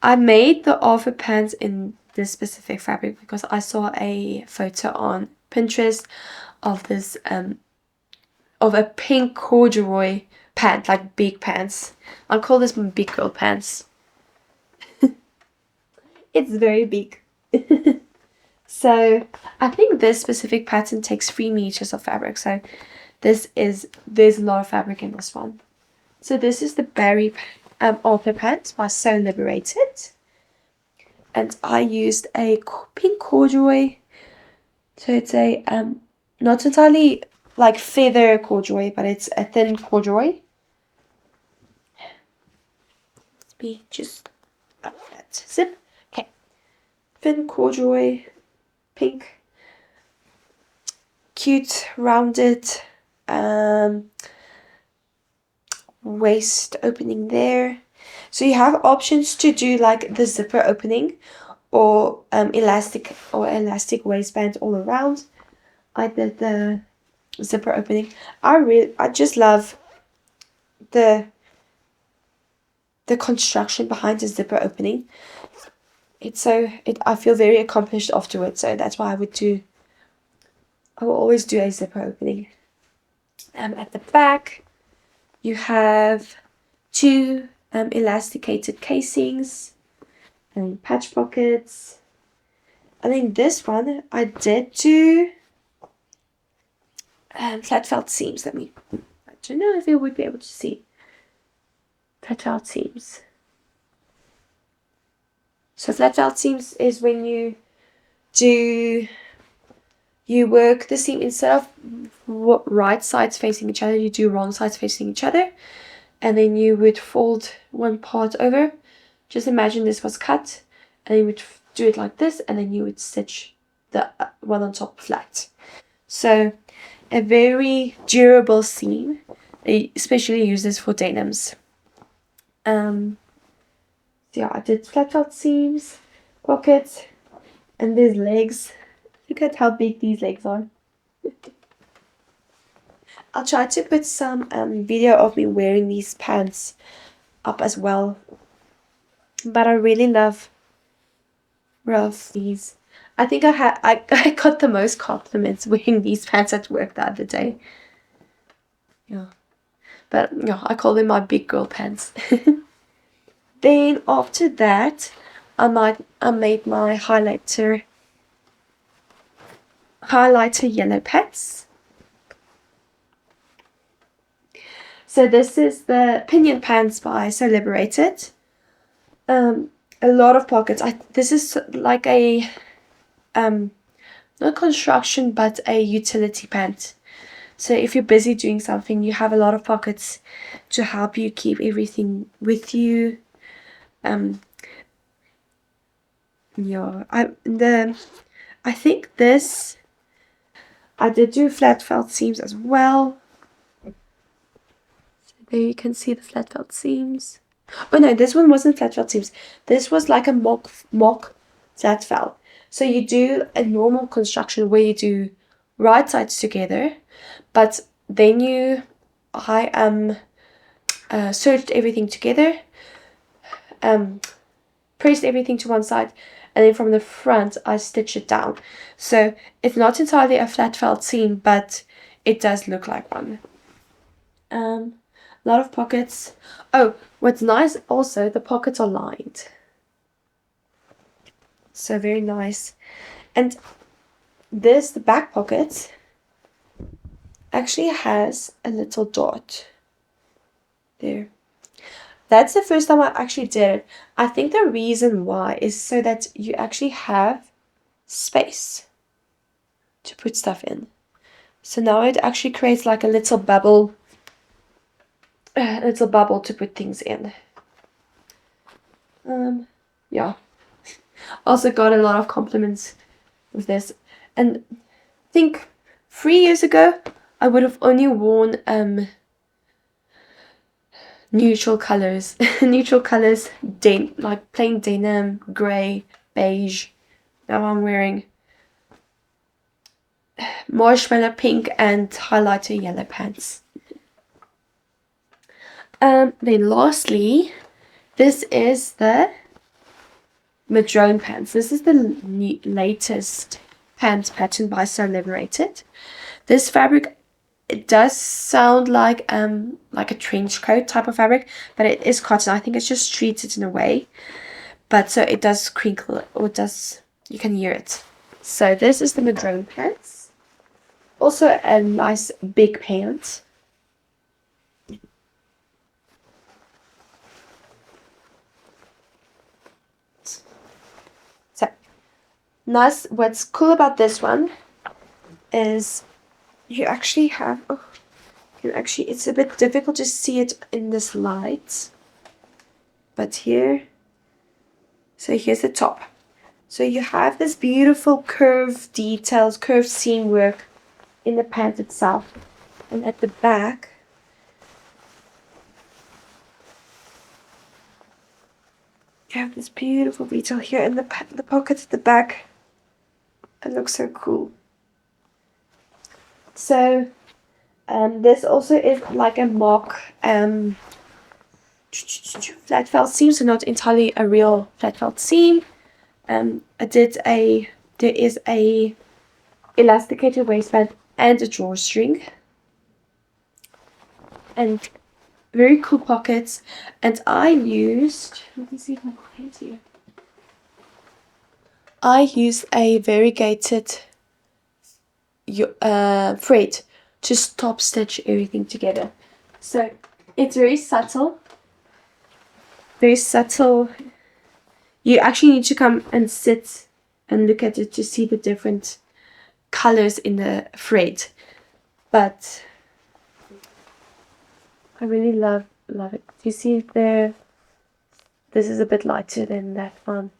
I made the Arthur pants in this specific fabric because I saw a photo on Pinterest of this of a pink corduroy pant, like big pants. I'll call this my big girl pants. It's very big. So I think this specific pattern takes 3 meters of fabric. So there's a lot of fabric in this one. So this is the Barry Arthur pants by So Liberated. And I used a pink corduroy. So it's a not entirely like feather corduroy, but it's a thin corduroy. Let's be just up that zip. Okay. Thin corduroy, pink, cute, rounded waist opening there. So you have options to do like the zipper opening or elastic waistband all around. I did the zipper opening. I just love the construction behind the zipper opening. I feel very accomplished afterwards, so that's why I will always do a zipper opening. At the back you have 2 elasticated casings and patch pockets. I think this one I did do flat felt seams. I don't know if you would be able to see flat felt seams. So flat felt seams is when you do you work the seam instead of right sides facing each other, you do wrong sides facing each other, and then you would fold one part over. Just imagine this was cut, and you would do it like this, and then you would stitch the one on top flat. So a very durable seam. They especially use this for denims. Yeah, I did flat felt seams, pockets, and these legs. Look at how big these legs are. I'll try to put some video of me wearing these pants up as well. But I really love these. I think I got the most compliments wearing these pants at work the other day. Yeah. But yeah, I call them my big girl pants. Then after that, I made my highlighter yellow pants. So this is the Pinion Pants by So Liberated. A lot of pockets. This is like a not construction but a utility pant. So if you're busy doing something, you have a lot of pockets to help you keep everything with you. Yeah, I think this, I did do flat felt seams as well. So there you can see the flat felt seams. Oh no, this one wasn't flat felt seams. This was like a mock flat felt. So you do a normal construction where you do right sides together, but then I serged everything together, pressed everything to one side, and then from the front I stitch it down. So it's not entirely a flat felt seam, but it does look like one. A lot of pockets. Oh, what's nice also, the pockets are lined. So very nice. And the back pocket actually has a little dot there. That's the first time I actually did it. I think the reason why is so that you actually have space to put stuff in. So now it actually creates like a little bubble to put things in. Yeah. Also got a lot of compliments with this. And I think 3 years ago I would have only worn neutral colors. Like plain denim, grey, beige. Now I'm wearing marshmallow pink and highlighter yellow pants. Then lastly, this is the madrone pants. This is the latest pants pattern by So Liberated. This fabric, it does sound like a trench coat type of fabric, but it is cotton. I think it's just treated in a way, but so it does crinkle, or you can hear it. So this is the madrone pants. Also a nice big pant. So nice. What's cool about this one is you actually have, it's a bit difficult to see it in this light, but here's the top. So you have this beautiful curved details, curved seam work in the pant itself, and at the back you have this beautiful detail here in the pocket at the back. It looks so cool. So this also is like a mock flat felt seam, so not entirely a real flat felt seam. There is a elasticated waistband and a drawstring, and very cool pockets. And I used, let me see if I can paint here. I used a variegated thread to stop stitch everything together. So it's very subtle. You actually need to come and sit and look at it to see the different colors in the thread. But I really love it. Do you see it there? This is a bit lighter than that one.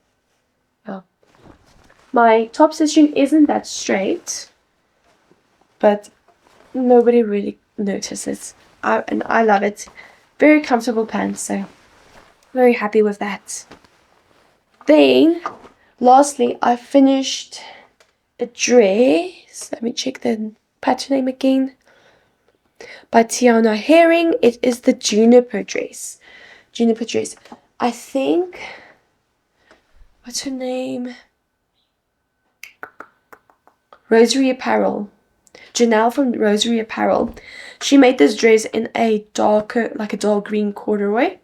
Oh. My top stitching isn't that straight, but nobody really notices. And I love it. Very comfortable pants, so very happy with that. Then, lastly, I finished a dress. Let me check the pattern name again. By Tiana Herring. It is the Juniper dress. Juniper dress. I think, what's her name? Rosary Apparel. Janelle from Rosary Apparel. She made this dress in a darker, like a dark green corduroy.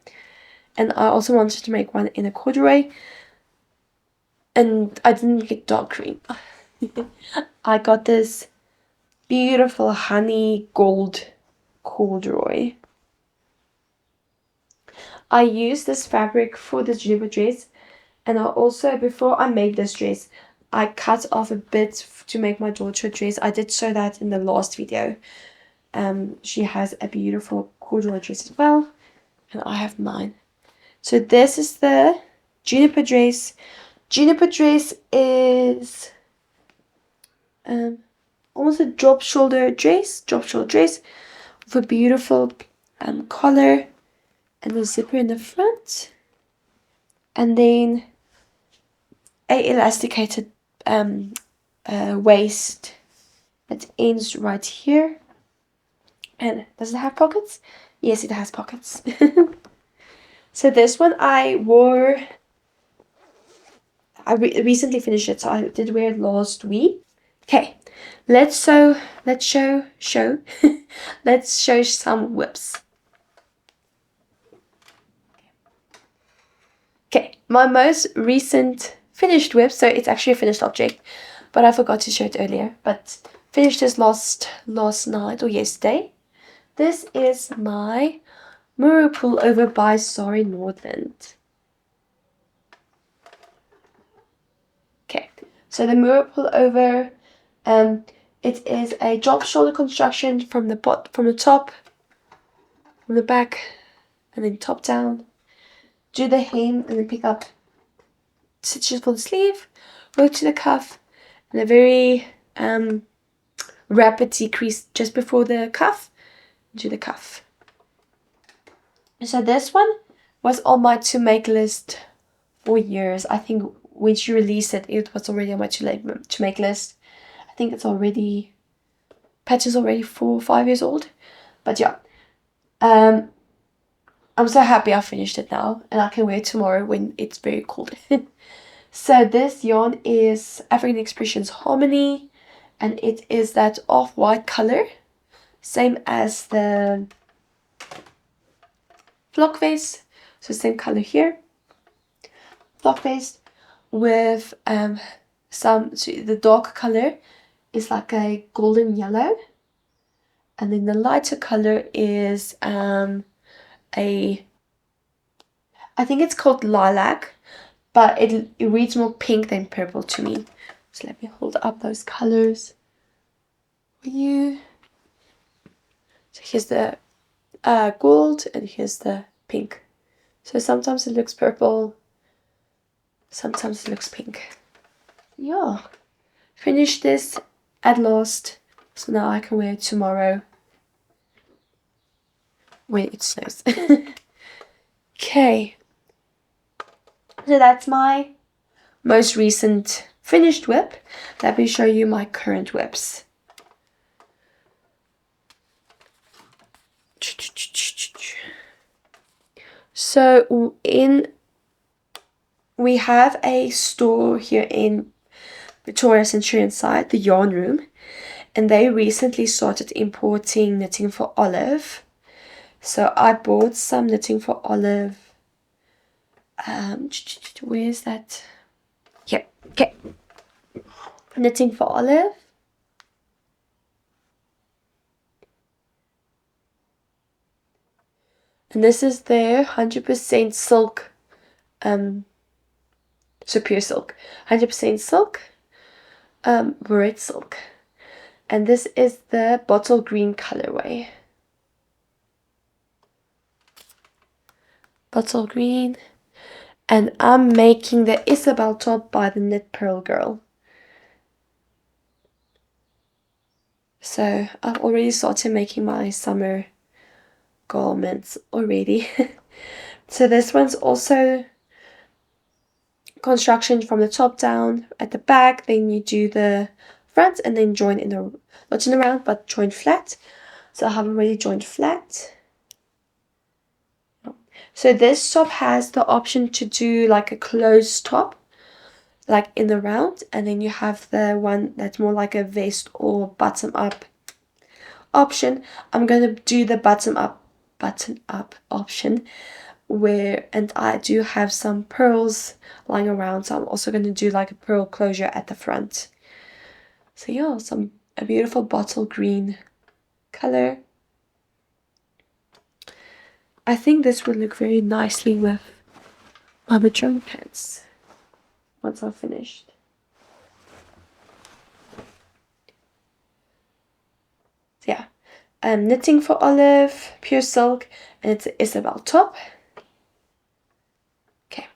And I also wanted to make one in a corduroy. And I didn't get dark green. I got this beautiful honey gold corduroy. I used this fabric for this Juniper dress, and I also, before I made this dress, I cut off a bit to make my daughter a dress. I did show that in the last video. She has a beautiful corduroy dress as well, and I have mine. So this is the Juniper dress. Juniper dress is almost a drop shoulder dress with a beautiful collar and a zipper in the front, and then a elasticated waist that ends right here. And does it have pockets? Yes, it has pockets. So this one I wore, I recently finished it, so I did wear it last week. Okay, let's show let's show some whips. Okay, my most recent finished whip, so it's actually a finished object, but I forgot to show it earlier, but finished this last night or yesterday. This is my Mirror Pullover by Sorry Northland. Okay, so the Mirror Pullover, it is a drop shoulder construction from the top, from the back, and then top down. Do the hem and then pick up stitches for the sleeve, work to the cuff, and a very rapid decrease just before the cuff. Do the cuff. So this one was on my to make list for years. I think when she released it, it was already on my to make list. I think it's already, pattern's already 4 or 5 years old. But yeah, I'm so happy I finished it now, and I can wear it tomorrow when it's very cold. So this yarn is African Expressions Harmony, and it is that off-white color, same as the flock vest, so same color here. Flock vest with so the dark color is like a golden yellow, and then the lighter color is I think it's called lilac, but it reads more pink than purple to me. So let me hold up those colors for you. So here's the gold, and here's the pink. So sometimes it looks purple, sometimes it looks pink. Yeah, finished this at last, so now I can wear it tomorrow when it snows. Okay, so that's my most recent finished whip. Let me show you my current whips. So we have a store here in Victoria Centurion side, the Yarn Room, and they recently started importing knitting for Olive. So I bought some knitting for Olive. Where is that? Yep, okay. Knitting for Olive. And this is their 100% silk so pure silk, 100% silk, red silk, and this is the bottle green colorway. Bottle green, and I'm making the Isabel top by the Knitpro girl. So I've already started making my summer garments already. So this one's also construction from the top down at the back, then you do the front and then join in a, not in a round, but join flat. So I haven't really joined flat. So this top has the option to do like a closed top, like in the round, and then you have the one that's more like a vest or bottom up option. I'm going to do the bottom up option, and I do have some pearls lying around, so I'm also going to do like a pearl closure at the front. So yeah, a beautiful bottle green color. I think this would look very nicely with my matrone pants once I've finished. So yeah, knitting for Olive, pure silk, and it's an Isabel top. Okay,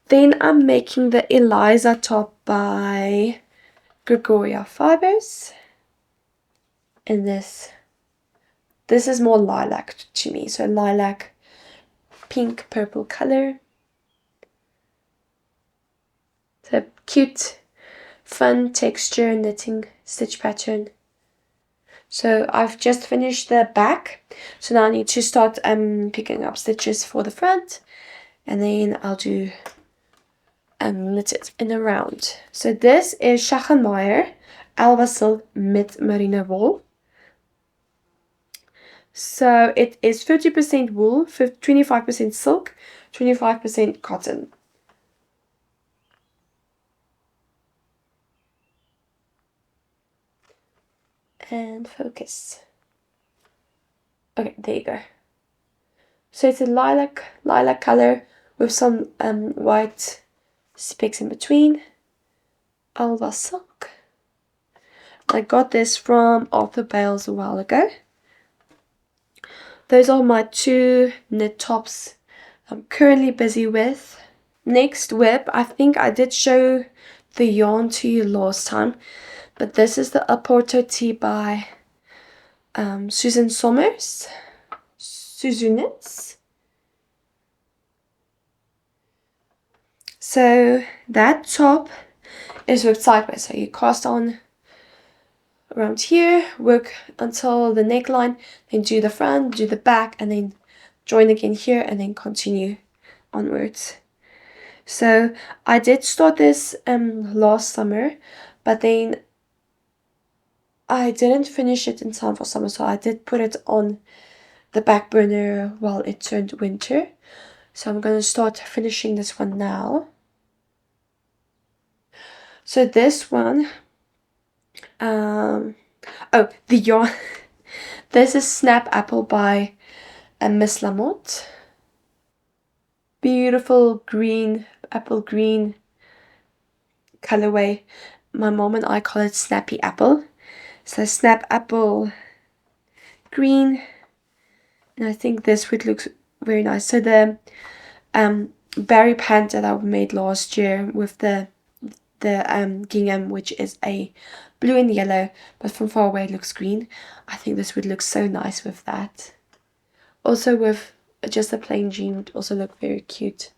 then I'm making the Eliza top by Gregoria Fibers, and this is more lilac to me, so lilac, pink, purple color. It's a cute, fun texture knitting stitch pattern. So I've just finished the back, so now I need to start picking up stitches for the front, and then I'll do knit it in a round. So this is Schachenmeyer Alba Silk mit Merino wool. So it is 50% wool, 25% silk, 25% cotton. And focus. Okay, there you go. So it's a lilac color with some white specks in between. Alba silk. I got this from Arthur Bales a while ago. Those are my two knit tops I'm currently busy with. Next whip, I think I did show the yarn to you last time, but this is the Oporto Tee by Susan Sommers. Susanitz. So that top is worked sideways, so you cast on around here, work until the neckline, then do the front, do the back, and then join again here, and then continue onwards. So I did start this last summer, but then I didn't finish it in time for summer, so I did put it on the back burner while it turned winter. So I'm going to start finishing this one now. So this one, oh, the yarn. This is Snap Apple by Miss Lamotte. Beautiful green, apple green colorway. My mom and I call it Snappy Apple. So Snap Apple green, and I think this would look very nice. So the berry pant that I made last year with the gingham, which is a blue and yellow, but from far away it looks green. I think this would look so nice with that. Also with just a plain jean would also look very cute.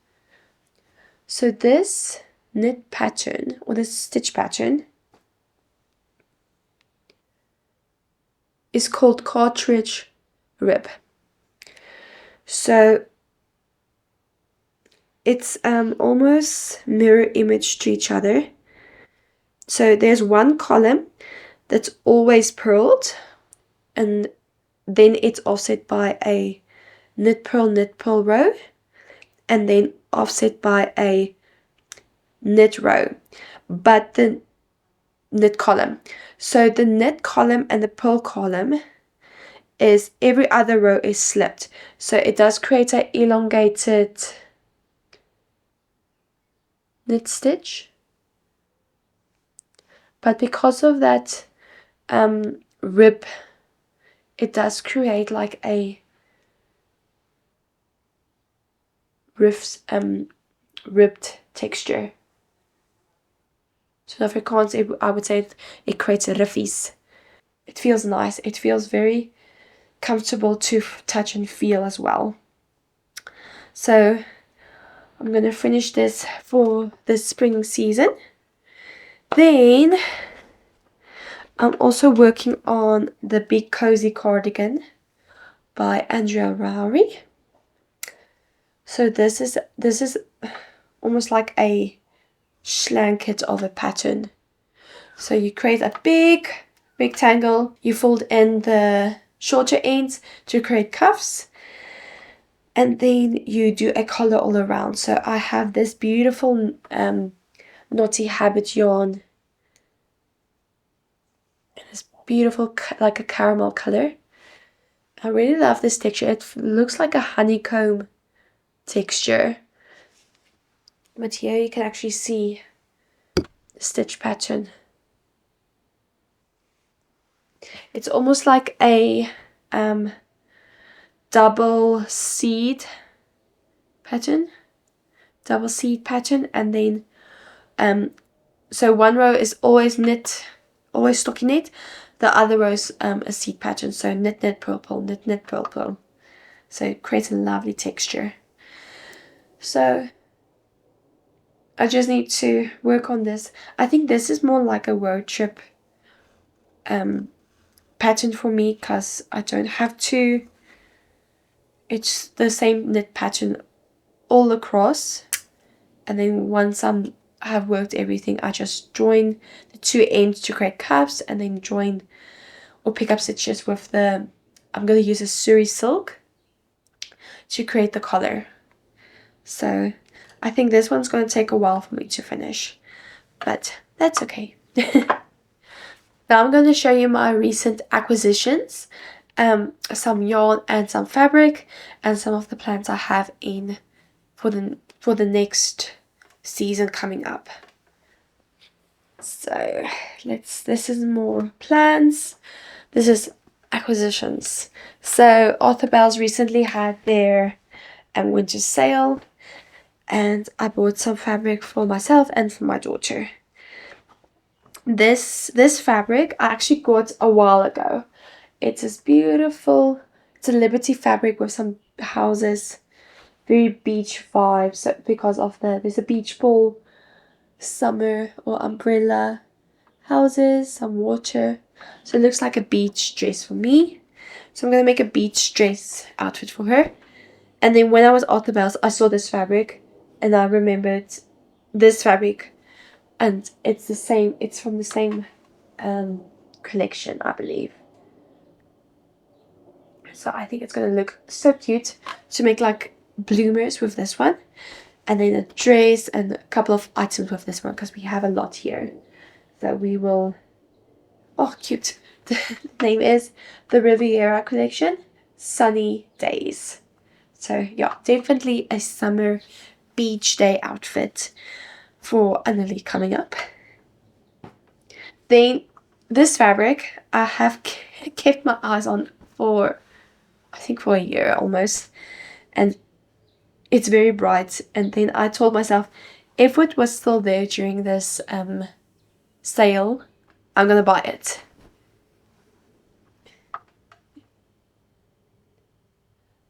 So this knit pattern, or this stitch pattern, is called Cartridge Rib. So it's almost mirror image to each other. So there's one column that's always purled, and then it's offset by a knit purl row, and then offset by a knit row, but the knit column. So the knit column and the purl column is every other row is slipped. So it does create an elongated knit stitch, but because of that rib, it does create like a ribbed texture. So in Afrikaans, I would say it creates a riffies. It feels nice. It feels very comfortable to touch and feel as well. So I'm going to finish this for the spring season. Then I'm also working on the Big Cozy Cardigan by Andrea Rowry. So this is almost like a blanket of a pattern. So you create a big rectangle, you fold in the shorter ends to create cuffs, and then you do a collar all around. So I have this beautiful knotty habit yarn, and this beautiful like a caramel color. I really love this texture. It looks like a honeycomb texture, but here you can actually see the stitch pattern. It's almost like a double seed pattern, and then so one row is always knit, always stockinette. The other row is a seed pattern, so knit, knit, purl, purl, knit, knit, purl, purl. So it creates a lovely texture. So I just need to work on this. I think this is more like a road trip pattern for me, because I don't have to. It's the same knit pattern all across, and then once I have worked everything, I just join the two ends to create cuffs, and then join or pick up stitches with the, I'm going to use a Suri silk to create the collar. So I think this one's going to take a while for me to finish, but that's okay. Now I'm going to show you my recent acquisitions, some yarn and some fabric, and some of the plans I have in for the next season coming up. So this is more plans. This is acquisitions. So Arthur Bell's recently had their winter sale, and I bought some fabric for myself and for my daughter. This fabric I actually got a while ago. It's this beautiful, it's a Liberty fabric with some houses, very beach vibes, because of there's a beach ball, summer or umbrella houses, some water. So it looks like a beach dress for me. So I'm going to make a beach dress outfit for her. And then when I was at the Bells, I saw this fabric and I remembered this fabric, and it's the same, it's from the same collection, I believe. So I think it's going to look so cute to make like bloomers with this one, and then a dress and a couple of items with this one, because we have a lot here. So we will, oh cute, the name is the Riviera collection, Sunny Days. So yeah, definitely a summer beach day outfit for Annalie coming up. Then this fabric I have kept my eyes on for, I think, for a year almost, and it's very bright. And then I told myself, if it was still there during this sale, I'm gonna buy it.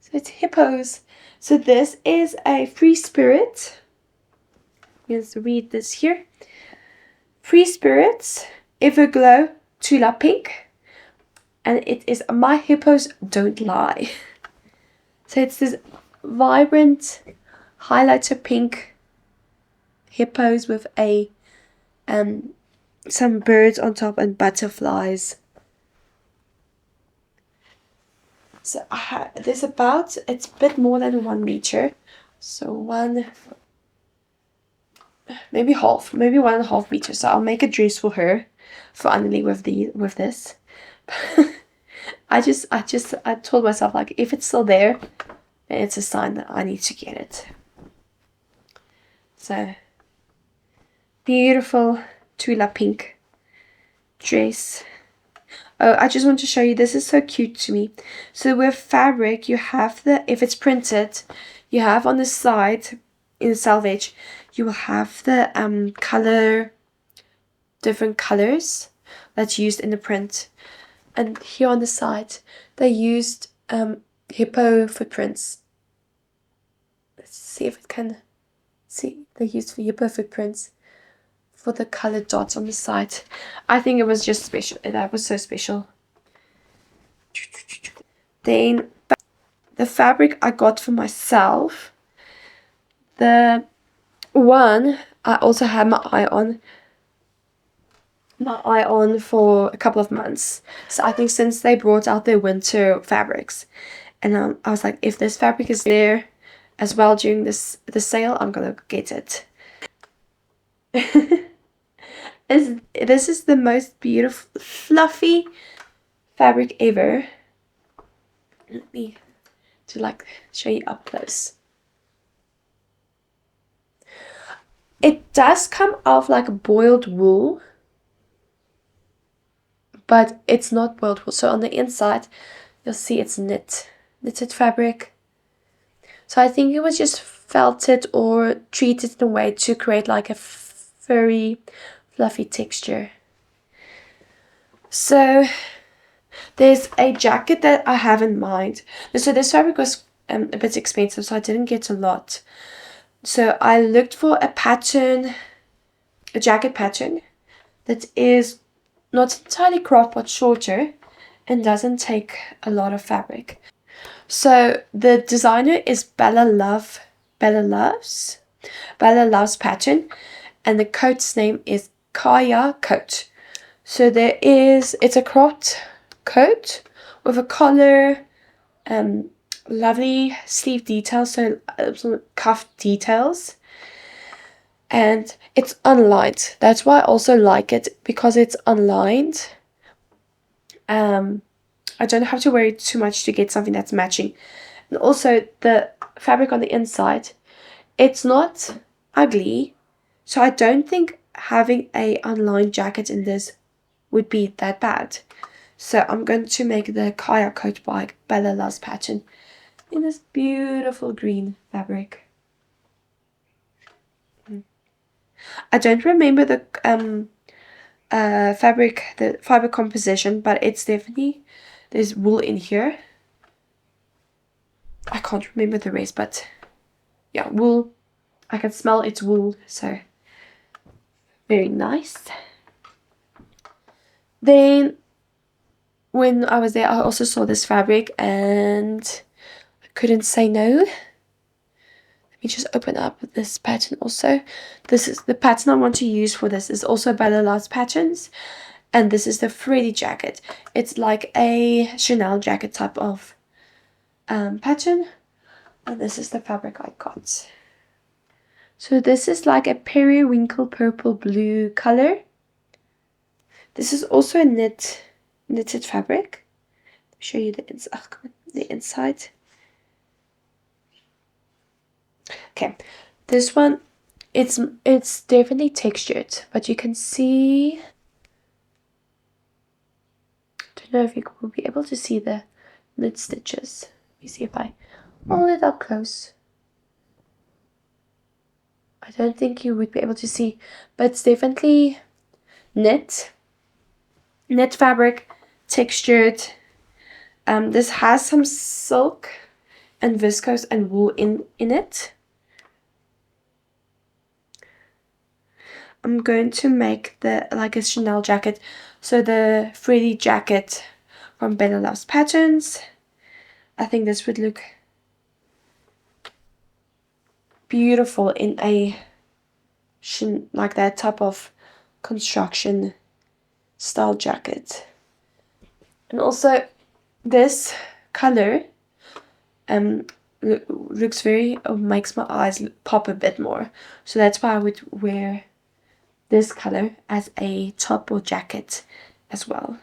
So it's hippos. So this is a Free Spirit. Let's read this here. Free Spirits Everglow Tulip Pink, and it is My Hippos Don't Lie. So it's this vibrant highlighter pink hippos with a some birds on top and butterflies. So there's about, it's a bit more than 1 meter, so maybe 1.5 meters. So I'll make a dress for her, for Annalie, with this. I told myself, like, if it's still there, then it's a sign that I need to get it. So beautiful Tulip pink dress. Oh, I just want to show you, this is so cute to me. So with fabric, you have if it's printed, you have on the side, in the selvage, you will have the different colors that's used in the print. And here on the side, they used hippo footprints. Let's see if it can see. They used hippo footprints for the colored dots on the side. I think it was just special. That was so special. Then the fabric I got for myself, the one I also had my eye on for a couple of months. So I think since they brought out their winter fabrics, and I was like, if this fabric is there as well during the sale, I'm gonna get it. This is the most beautiful fluffy fabric ever. Let me show you up close. It does come off like boiled wool, but it's not boiled wool. So on the inside, you'll see it's knitted fabric. So I think it was just felted or treated in a way to create like a furry, fluffy texture. So there's a jacket that I have in mind. So this fabric was a bit expensive, so I didn't get a lot. So I looked for a pattern, a jacket pattern that is not entirely cropped but shorter and doesn't take a lot of fabric. So the designer is Bella Loves Pattern, and the coat's name is Kaya Coat. So it's a cropped coat with a collar, lovely sleeve details, so some cuff details, and it's unlined. That's why I also like it, because it's unlined. I don't have to worry too much to get something that's matching. And also the fabric on the inside, it's not ugly, so I don't think having a unlined jacket in this would be that bad. So I'm going to make the Kaya Coat by Bella Loves Pattern in this beautiful green fabric. I don't remember the fiber composition, but it's definitely, there's wool in here. I can't remember the rest, but yeah, wool. I can smell it's wool, so very nice. Then when I was there, I also saw this fabric and I couldn't say no. Let me just open up this pattern also. This is the pattern I want to use for this, is also Bella Loves Patterns, and this is the Freddy jacket. It's like a Chanel jacket type of pattern, and this is the fabric I got. So this is like a periwinkle purple blue color. This is also a knitted fabric. Let me show you the inside. Okay, this one, it's definitely textured, but you can see, I don't know if you will be able to see the knit stitches. Let me see if I hold it up close. I don't think you would be able to see, but it's definitely knit fabric, textured. This has some silk and viscose and wool in it. I'm going to make like a Chanel jacket. So the Freddy jacket from Bella Loves Patterns. I think this would look beautiful in a like that type of construction style jacket. And also this color looks makes my eyes pop a bit more. So that's why I would wear this color as a top or jacket as well.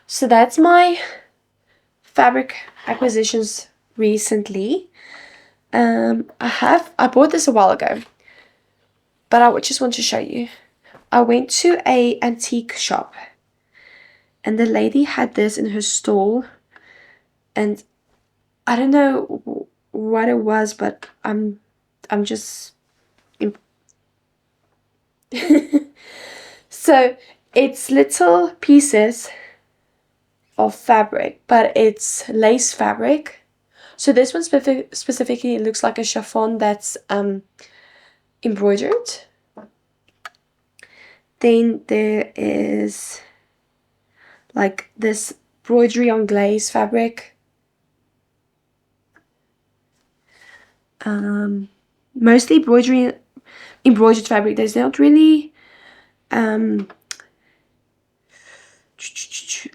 So that's my fabric acquisitions recently. I bought this a while ago, but I just want to show you. I went to a antique shop, and the lady had this in her stall, and I don't know what it was, but I'm just so it's little pieces of fabric, but it's lace fabric. So this one specifically looks like a chiffon that's embroidered. Then there is like this embroidery on glaze fabric. Mostly embroidered fabric. There's not really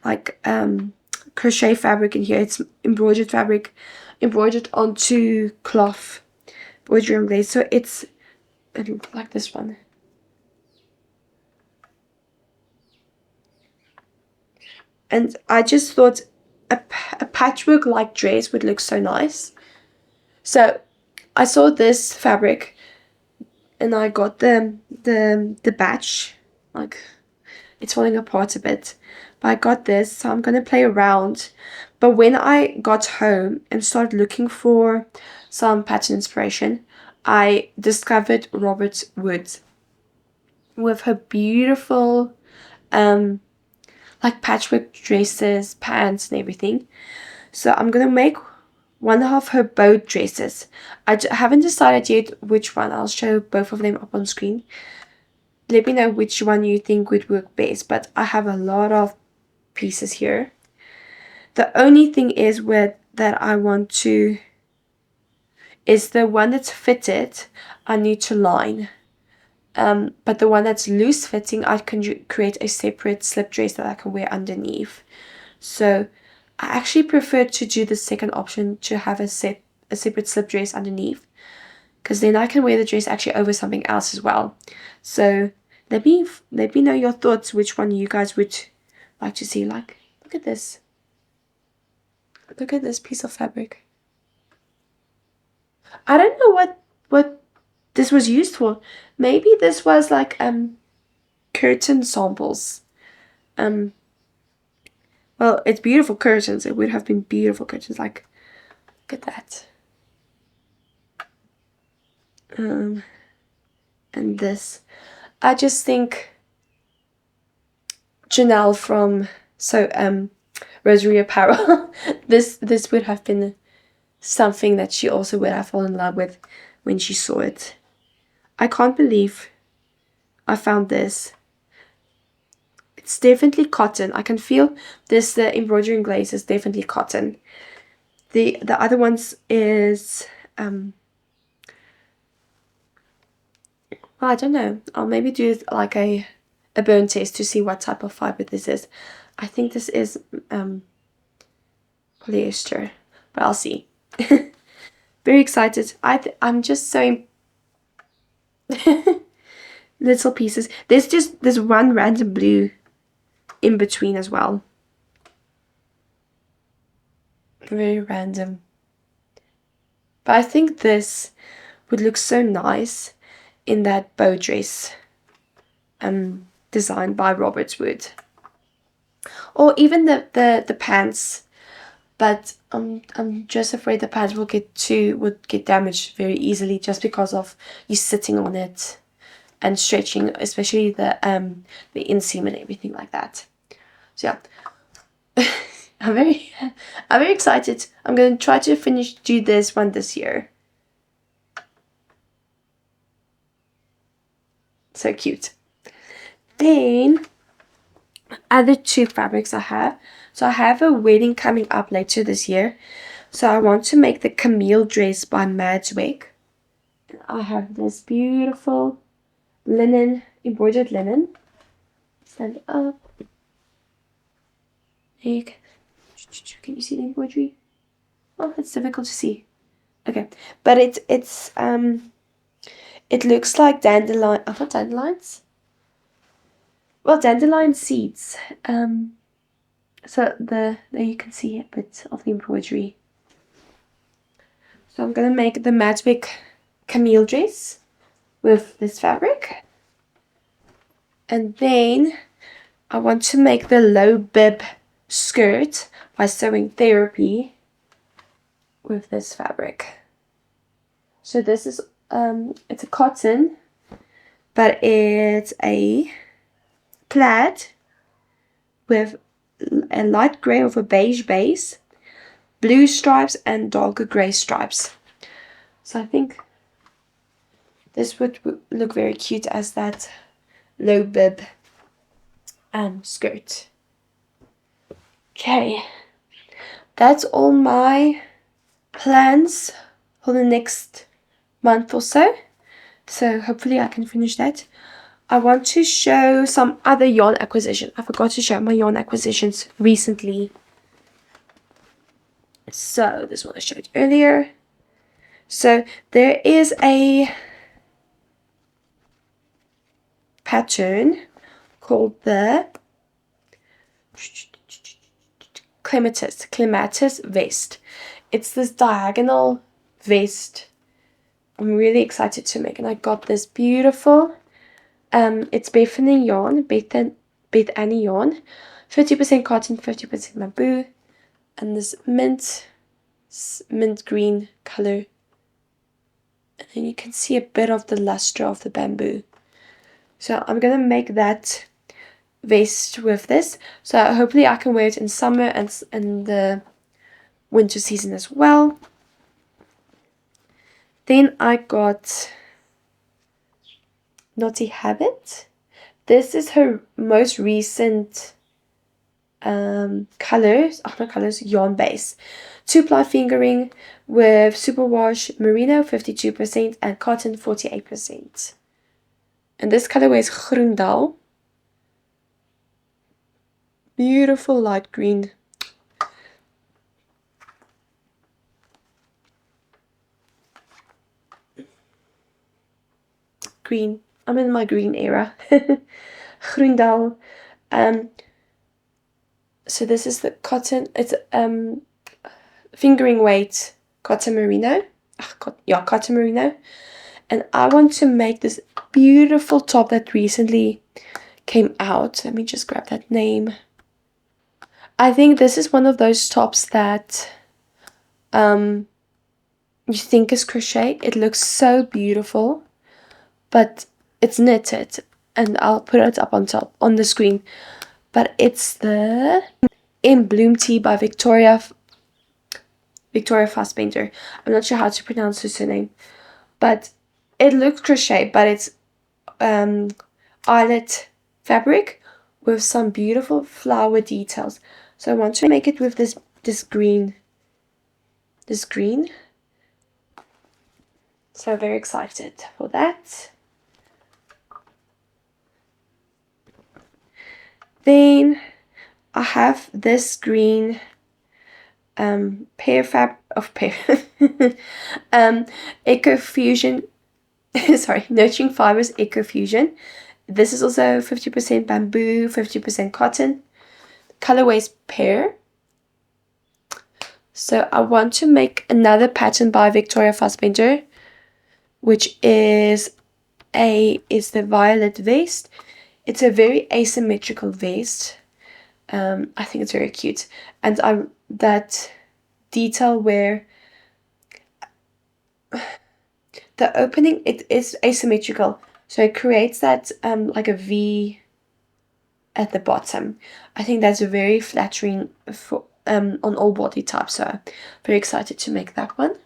like crochet fabric in here. It's embroidered fabric, embroidered onto cloth, embroidery on glaze. So it's like this one. And I just thought a patchwork like dress would look so nice. So I saw this fabric and I got the batch. Like, it's falling apart a bit, but I got this, so I'm gonna play around. But when I got home and started looking for some pattern inspiration, I discovered Robert Wood with her beautiful like patchwork dresses, pants and everything. So I'm gonna make one of her boat dresses. I haven't decided yet which one. I'll show both of them up on screen. Let me know which one you think would work best, but I have a lot of pieces here. The only thing is that I want to is the one that's fitted, I need to line. But the one that's loose fitting, I can create a separate slip dress that I can wear underneath. So I actually prefer to do the second option, to have a separate slip dress underneath, because then I can wear the dress actually over something else as well. So let me know your thoughts, which one you guys would like to see. Like, look at this. Look at this piece of fabric. I don't know what this was used for. Maybe this was like curtain samples. Well, it's beautiful curtains. It would have been beautiful curtains. Like, look at that. And this. I just think Janelle from Rosary Apparel, this would have been something that she also would have fallen in love with when she saw it. I can't believe I found this. It's definitely cotton. I can feel this. The embroidery and glaze is definitely cotton. The other ones is well, I don't know. I'll maybe do like a burn test to see what type of fiber this is. I think this is polyester, but I'll see. Very excited. I'm just so little pieces. There's one random blue in between as well. Very random. But I think this would look so nice in that bow dress designed by Robert Wood. Or even the pants. But I'm just afraid the pants would get damaged very easily, just because of you sitting on it and stretching, especially the inseam and everything like that. So yeah, I'm very excited. I'm gonna try to do this one this year. So cute. Then other two fabrics I have. So I have a wedding coming up later this year. So I want to make the Camille dress by Madswick. I have this beautiful linen, embroidered linen. Stand it up. There you go. Can you see the embroidery? Oh, it's difficult to see. Okay, but it looks like dandelion. Not dandelions. Well, dandelion seeds. So there you can see a bit of the embroidery. So I'm gonna make the Madswick Camille dress. with this fabric. And then I want to make the low bib skirt by Sewing Therapy with this fabric. So this is it's a cotton, but it's a plaid with a light grey with a beige base, blue stripes and darker grey stripes. So I think this would look very cute as that low bib skirt. Okay, that's all my plans for the next month or so. So hopefully I can finish that. I want to show some other yarn acquisition. I forgot to show my yarn acquisitions recently. So this one I showed earlier. So there is a pattern called the Clematis vest. It's this diagonal vest I'm really excited to make, and I got this beautiful it's Bethany yarn, Beth Annie yarn, 50% cotton, 50% bamboo, and this mint green color, and then you can see a bit of the luster of the bamboo. So I'm gonna make that vest with this, so hopefully I can wear it in summer and in the winter season as well. Then I got Naughty Habit. This is her most recent yarn base. 2-ply fingering with superwash merino 52% and cotton 48%. And this colorway is Groendal. Beautiful light green. Green. I'm in my green era. Groendal. So this is the cotton. It's fingering weight cotton merino. Cotton merino. And I want to make this beautiful top that recently came out. Let me just grab that name. I think this is one of those tops that you think is crochet. It looks so beautiful, but it's knitted, and I'll put it up on top on the screen. But it's the In Bloom Tea by Victoria Fassbender. I'm not sure how to pronounce her surname, but it looks crochet, but it's eyelet fabric with some beautiful flower details. So I want to make it with this green. So very excited for that. Then I have this green Eco Fusion Nurturing Fibers Eco Fusion. This is also 50% bamboo, 50% cotton. Colorway is pear. So I want to make another pattern by Victoria Fassbender, which is the violet vest. It's a very asymmetrical vest. I think it's very cute, and that detail where the opening, it is asymmetrical, so it creates that like a V at the bottom. I think that's very flattering for on all body types, so very excited to make that one.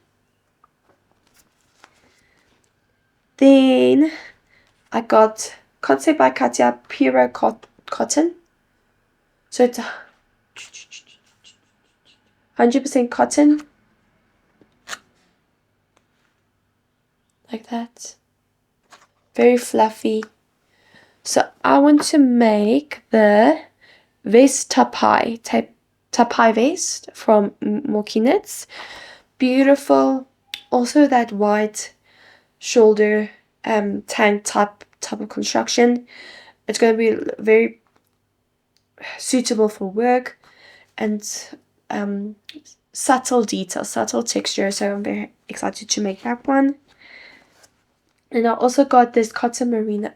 Then I got Concept by Katya Pure Cotton. So it's 100% cotton. Like that. Very fluffy. So I want to make the vest tapai vest from Moki Knits. Beautiful. Also that white shoulder tank type of construction. It's going to be very suitable for work, and subtle detail, subtle texture. So I'm very excited to make that one. And I also got this cotton merino,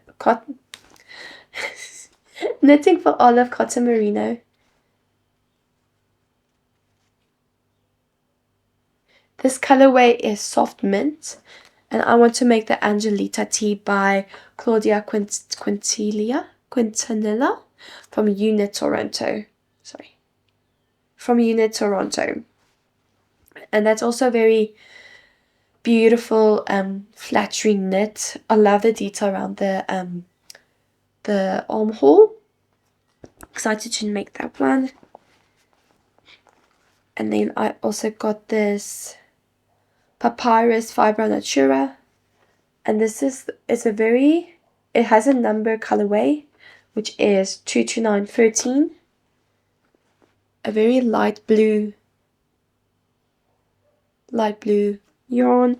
knitting for Olive cotton merino. This colorway is soft mint, and I want to make the Angelita tea by Claudia Quintanilla from Unit Toronto. From Unit Toronto. And that's also very beautiful, flattering knit. I love the detail around the armhole. Excited to make that one. And then I also got this Papyrus Fibra Natura, and this is it has a number colorway, which is 22913, a very light blue yarn.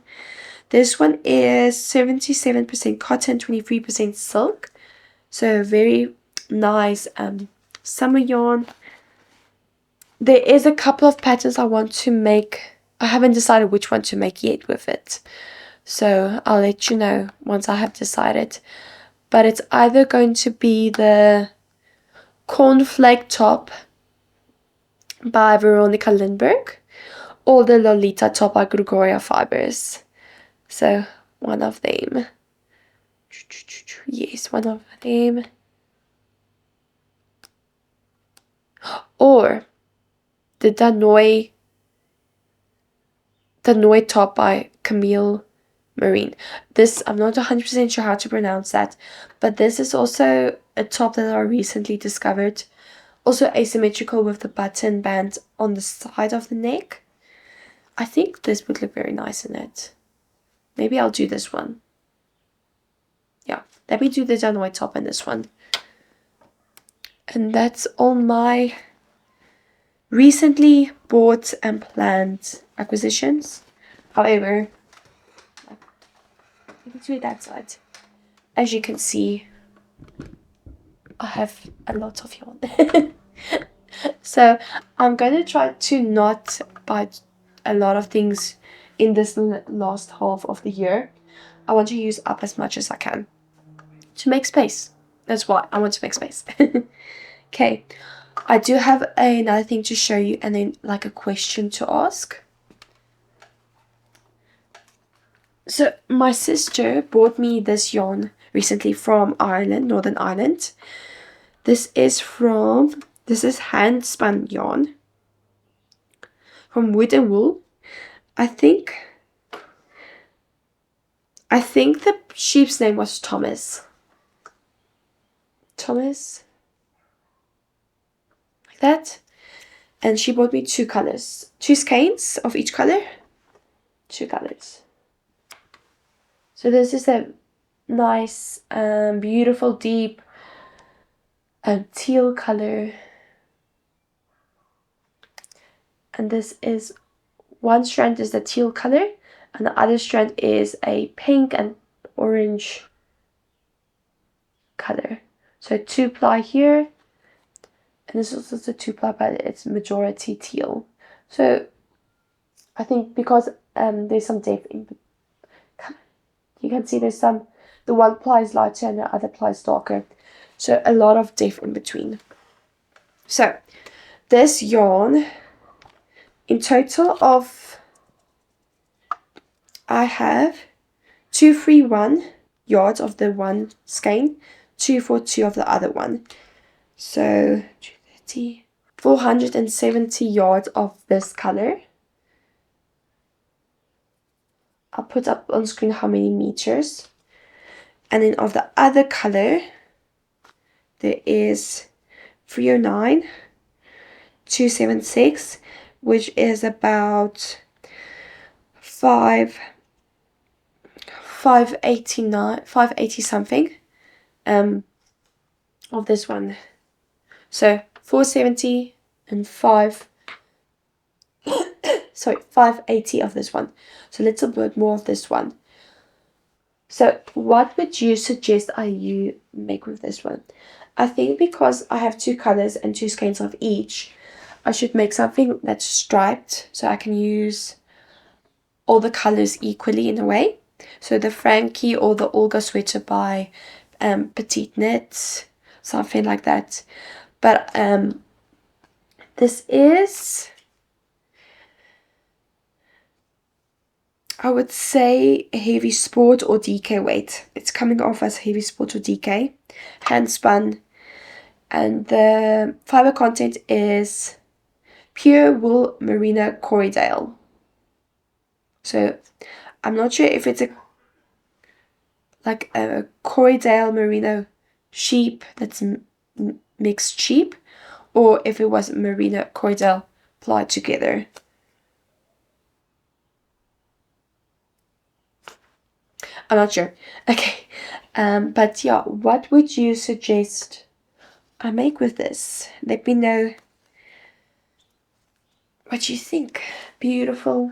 This one is 77% cotton, 23% silk, so very nice summer yarn. There is a couple of patterns I want to make. I haven't decided which one to make yet with it, so I'll let you know once I have decided. But it's either going to be the Cornflake Top by Veronica Lindberg or the Lolita Top by Gregoria Fibers. So one of them. Yes, one of them. Or the Danoy Top by Camille Marine. This, I'm not 100% sure how to pronounce that, but this is also a top that I recently discovered. Also asymmetrical with the button band on the side of the neck. I think this would look very nice in it. Maybe I'll do this one. Yeah, let me do the Danoy top in this one. And that's all my recently bought and planned acquisitions. However, let me do that side. As you can see, I have a lot of yarn. So I'm going to try to not buy a lot of things in this last half of the year. I want to use up as much as I can to make space. That's why I want to make space. Okay, I do have another thing to show you, and then like a question to ask. So my sister bought me this yarn recently from Ireland, Northern Ireland. This is hand spun yarn from Wood and Wool. I think the sheep's name was Thomas. Like that. And she bought me 2 colors. 2 skeins of each color. 2 colors. So this is a nice, beautiful, deep teal color. And this is, one strand is the teal color, and the other strand is a pink and orange color. So 2 ply here, and this is also 2 ply, but it's majority teal. So I think because there's some depth in between. You can see there's the one ply is lighter and the other ply is darker. So a lot of depth in between. So this yarn, in total I have 231 yards of the one skein, 242 of the other one. So 230, 470 yards of this color. I'll put up on screen how many meters. And then of the other color, there is 309, 276, which is about 580 something of this one. So 470 and 580 of this one. So a little bit more of this one. So what would you suggest you make with this one? I think because I have 2 colors and 2 skeins of each, I should make something that's striped so I can use all the colors equally in a way. So the Frankie or the Olga sweater by Petite Knit, something like that. But this is, I would say, a heavy sport or DK weight. It's coming off as heavy sport or DK, hand spun, and the fiber content is pure wool merino Corriedale. So I'm not sure if it's like a Corriedale merino sheep that's mixed sheep, or if it was merino Corriedale applied together. I'm not sure. Okay, but yeah, what would you suggest I make with this? Let me know what you think. Beautiful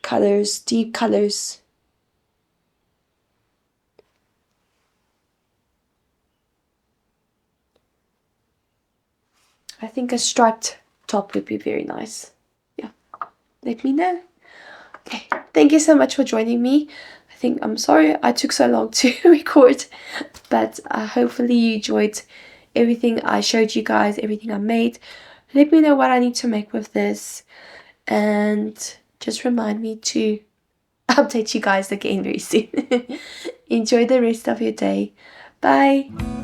colors, deep colors. I think a striped top would be very nice. Yeah, let me know. Okay, thank you so much for joining me. I'm sorry I took so long to record, but hopefully you enjoyed everything I showed you guys, everything I made. Let me know what I need to make with this, and just remind me to update you guys again very soon. Enjoy the rest of your day. Bye.